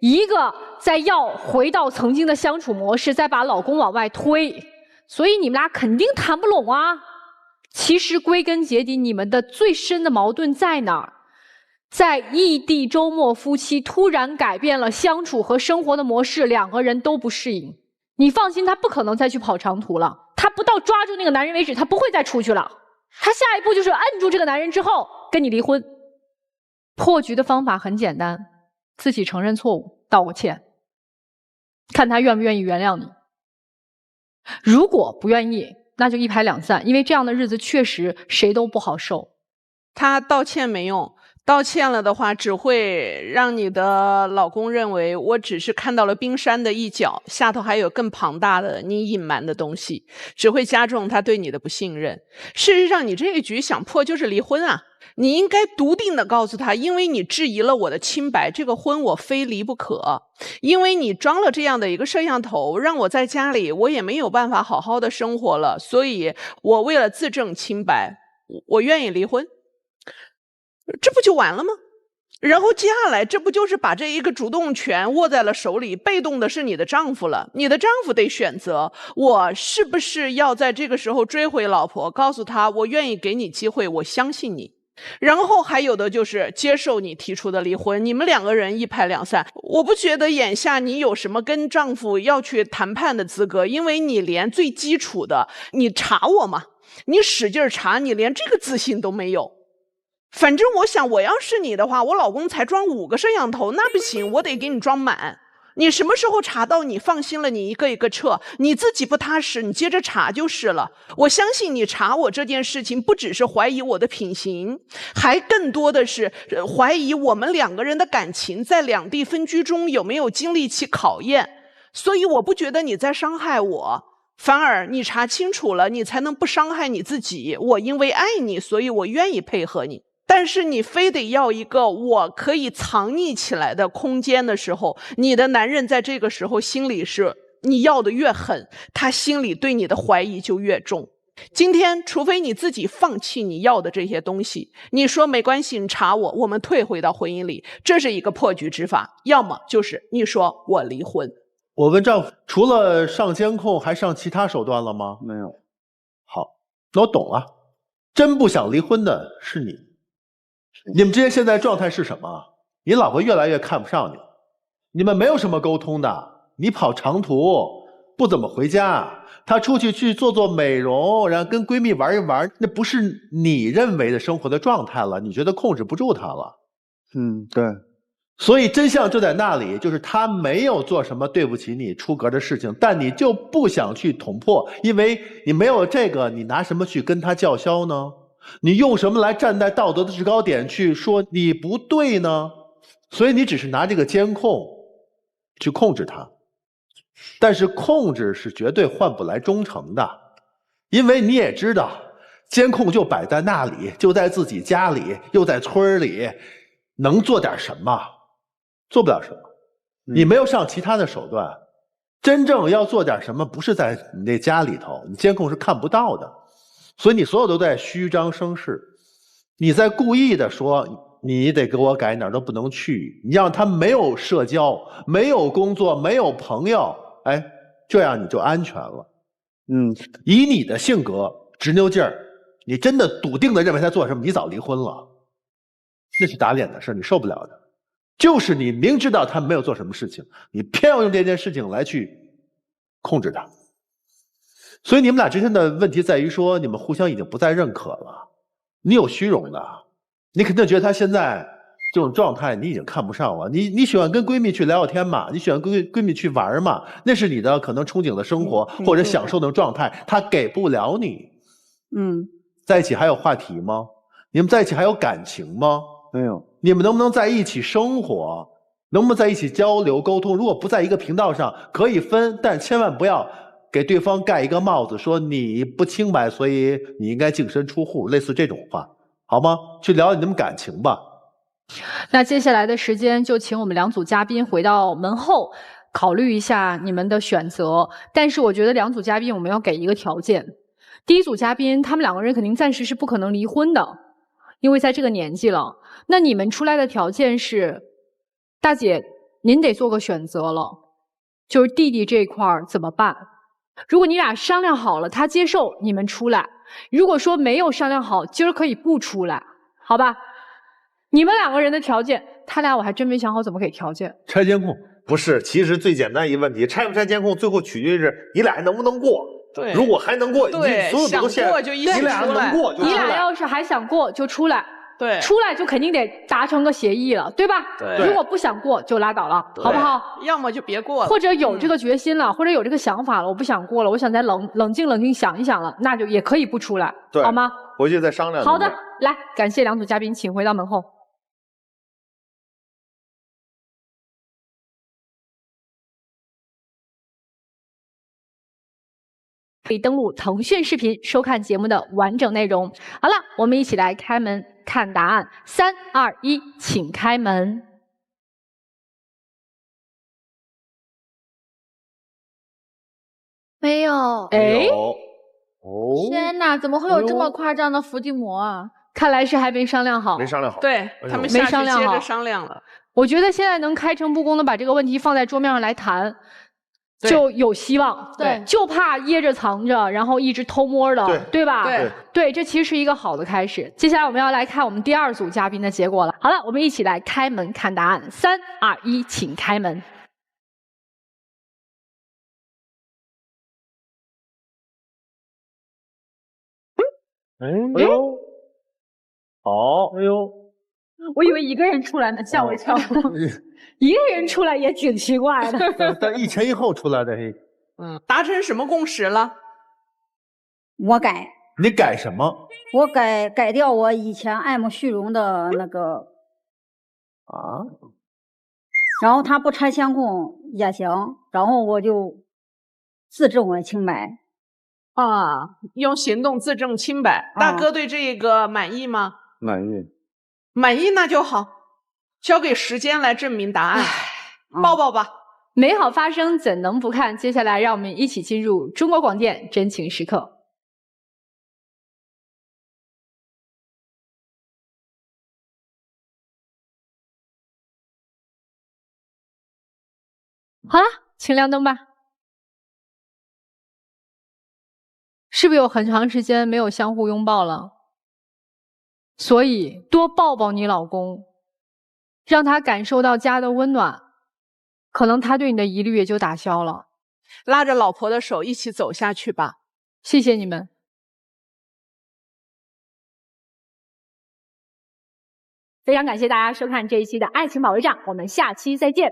Speaker 1: 一个在要回到曾经的相处模式，再把老公往外推，所以你们俩肯定谈不拢啊。其实归根结底，你们的最深的矛盾在哪儿？在异地周末夫妻突然改变了相处和生活的模式，两个人都不适应。你放心，他不可能再去跑长途了，他不到抓住那个男人为止，他不会再出去了。他下一步就是摁住这个男人之后跟你离婚。破局的方法很简单，自己承认错误，道个歉，看他愿不愿意原谅你。如果不愿意，那就一拍两散，因为这样的日子确实谁都不好受。
Speaker 4: 他道歉没用，道歉了的话，只会让你的老公认为我只是看到了冰山的一角，下头还有更庞大的你隐瞒的东西，只会加重他对你的不信任。事实上，你这一局想破就是离婚啊！你应该笃定地告诉他，因为你质疑了我的清白，这个婚我非离不可。因为你装了这样的一个摄像头，让我在家里我也没有办法好好的生活了，所以我为了自证清白，我愿意离婚。这不就完了吗？然后接下来这不就是把这一个主动权握在了手里，被动的是你的丈夫了。你的丈夫得选择，我是不是要在这个时候追回老婆，告诉她我愿意给你机会，我相信你。然后还有的就是接受你提出的离婚，你们两个人一拍两散。我不觉得眼下你有什么跟丈夫要去谈判的资格，因为你连最基础的你查我嘛，你使劲查，你连这个自信都没有。反正我想，我要是你的话，我老公才装5个摄像头，那不行，我得给你装满。你什么时候查到你放心了，你一个一个撤，你自己不踏实，你接着查就是了。我相信你查我这件事情，不只是怀疑我的品行，还更多的是怀疑我们两个人的感情在两地分居中有没有经历起考验。所以我不觉得你在伤害我，反而你查清楚了，你才能不伤害你自己。我因为爱你，所以我愿意配合你。但是你非得要一个我可以藏匿起来的空间的时候，你的男人在这个时候心里是你要的越狠，他心里对你的怀疑就越重。今天除非你自己放弃你要的这些东西，你说没关系，你查我，我们退回到婚姻里，这是一个破局之法。要么就是你说我离婚。
Speaker 10: 我问丈夫，除了上监控还上其他手段了吗？
Speaker 12: 没有。
Speaker 10: 好，那我懂了，真不想离婚的是你。你们之间现在状态是什么？你老婆越来越看不上你，你们没有什么沟通的。你跑长途不怎么回家，她出去做美容，然后跟闺蜜玩一玩，那不是你认为的生活的状态了，你觉得控制不住她了。
Speaker 12: 对。
Speaker 10: 所以真相就在那里，就是她没有做什么对不起你出格的事情，但你就不想去捅破，因为你没有这个，你拿什么去跟她叫嚣呢？你用什么来站在道德的制高点去说你不对呢？所以你只是拿这个监控去控制它，但是控制是绝对换不来忠诚的，因为你也知道，监控就摆在那里，就在自己家里，又在村里，能做点什么？做不了什么。你没有上其他的手段，真正要做点什么，不是在你那家里头，你监控是看不到的。所以你所有都在虚张声势，你在故意的说你得给我改，哪儿都不能去，你让他没有社交，没有工作，没有朋友，哎，这样你就安全了。以你的性格执拗劲儿，你真的笃定的认为他做什么，你早离婚了，那是打脸的事，你受不了的。就是你明知道他没有做什么事情，你偏要用这件事情来去控制他。所以你们俩之间的问题在于说，你们互相已经不再认可了。你有虚荣的，你肯定觉得他现在这种状态你已经看不上了。你喜欢跟闺蜜去聊聊天嘛？你喜欢跟闺蜜去玩嘛？那是你的可能憧憬的生活或者享受的状态，他给不了你。在一起还有话题吗？你们在一起还有感情吗？
Speaker 12: 没有。
Speaker 10: 你们能不能在一起生活？能不能在一起交流沟通？如果不在一个频道上，可以分，但千万不要给对方盖一个帽子，说你不清白，所以你应该净身出户，类似这种话，好吗？去聊你们感情吧。
Speaker 1: 那接下来的时间就请我们两组嘉宾回到门后，考虑一下你们的选择。但是我觉得两组嘉宾我们要给一个条件，第一组嘉宾他们两个人肯定暂时是不可能离婚的，因为在这个年纪了。那你们出来的条件是，大姐您得做个选择了，就是弟弟这一块怎么办？如果你俩商量好了，他接受你们出来；如果说没有商量好，今儿可以不出来，好吧？你们两个人的条件，他俩我还真没想好怎么给条件。
Speaker 2: 拆监控不是，其实最简单一个问题，拆不拆监控，最后取决于是你俩还能不能过。
Speaker 4: 对，
Speaker 2: 如果还能过，
Speaker 4: 对，
Speaker 2: 所有的都
Speaker 4: 想过就一起出来。
Speaker 2: 你俩能过就出来。
Speaker 1: 你俩要是还想过就出来。
Speaker 4: 对，
Speaker 1: 出来就肯定得达成个协议了，对吧？
Speaker 4: 对，
Speaker 1: 如果不想过就拉倒了，好不好？
Speaker 4: 要么就别过了，
Speaker 1: 或者有这个决心了，或者有这个想法了，我不想过了，我想再冷静想一想了，那就也可以不出来，好吗？
Speaker 2: 回去再商量。
Speaker 1: 好的，来，感谢两组嘉宾，请回到门后。可以登录腾讯视频收看节目的完整内容。好了，我们一起来开门看答案。3、2、1，请开门。
Speaker 3: 没有。
Speaker 1: 哎，
Speaker 3: 天哪，怎么会有这么夸张的伏地魔啊？
Speaker 1: 看来是还没商量好。
Speaker 2: 没商量好。
Speaker 4: 对，他们下去接着商量了。
Speaker 1: 我觉得现在能开诚布公的把这个问题放在桌面上来谈。就有希望，
Speaker 3: 对，
Speaker 1: 就怕掖着藏着，然后一直偷摸的，对吧？
Speaker 4: 对，
Speaker 1: 这其实是一个好的开始。接下来我们要来看我们第二组嘉宾的结果了。好了，我们一起来开门看答案。3、2、1，请开门。
Speaker 12: 哎呦，好，
Speaker 1: 哎呦，我以为一个人出来呢，吓我一跳。一个人出来也挺奇怪的。
Speaker 10: 但一前一后出来的，
Speaker 4: 达成什么共识了？
Speaker 13: 我改。
Speaker 10: 你改什么？
Speaker 13: 我改掉我以前爱慕虚荣的那个
Speaker 10: 啊。
Speaker 13: 然后他不拆监控也行，然后我就自证我清白。
Speaker 4: 啊，用行动自证清白。大哥对这个满意吗？
Speaker 12: 满意。
Speaker 4: 满意那就好。交给时间来证明答案，抱抱吧。
Speaker 1: 美好发生怎能不看？接下来让我们一起进入中国广电真情时刻。好了，请亮灯吧。是不是有很长时间没有相互拥抱了？所以多抱抱你老公。让他感受到家的温暖，可能他对你的疑虑也就打消了。
Speaker 4: 拉着老婆的手一起走下去吧。
Speaker 1: 谢谢你们。非常感谢大家收看这一期的《爱情保卫战》，我们下期再见。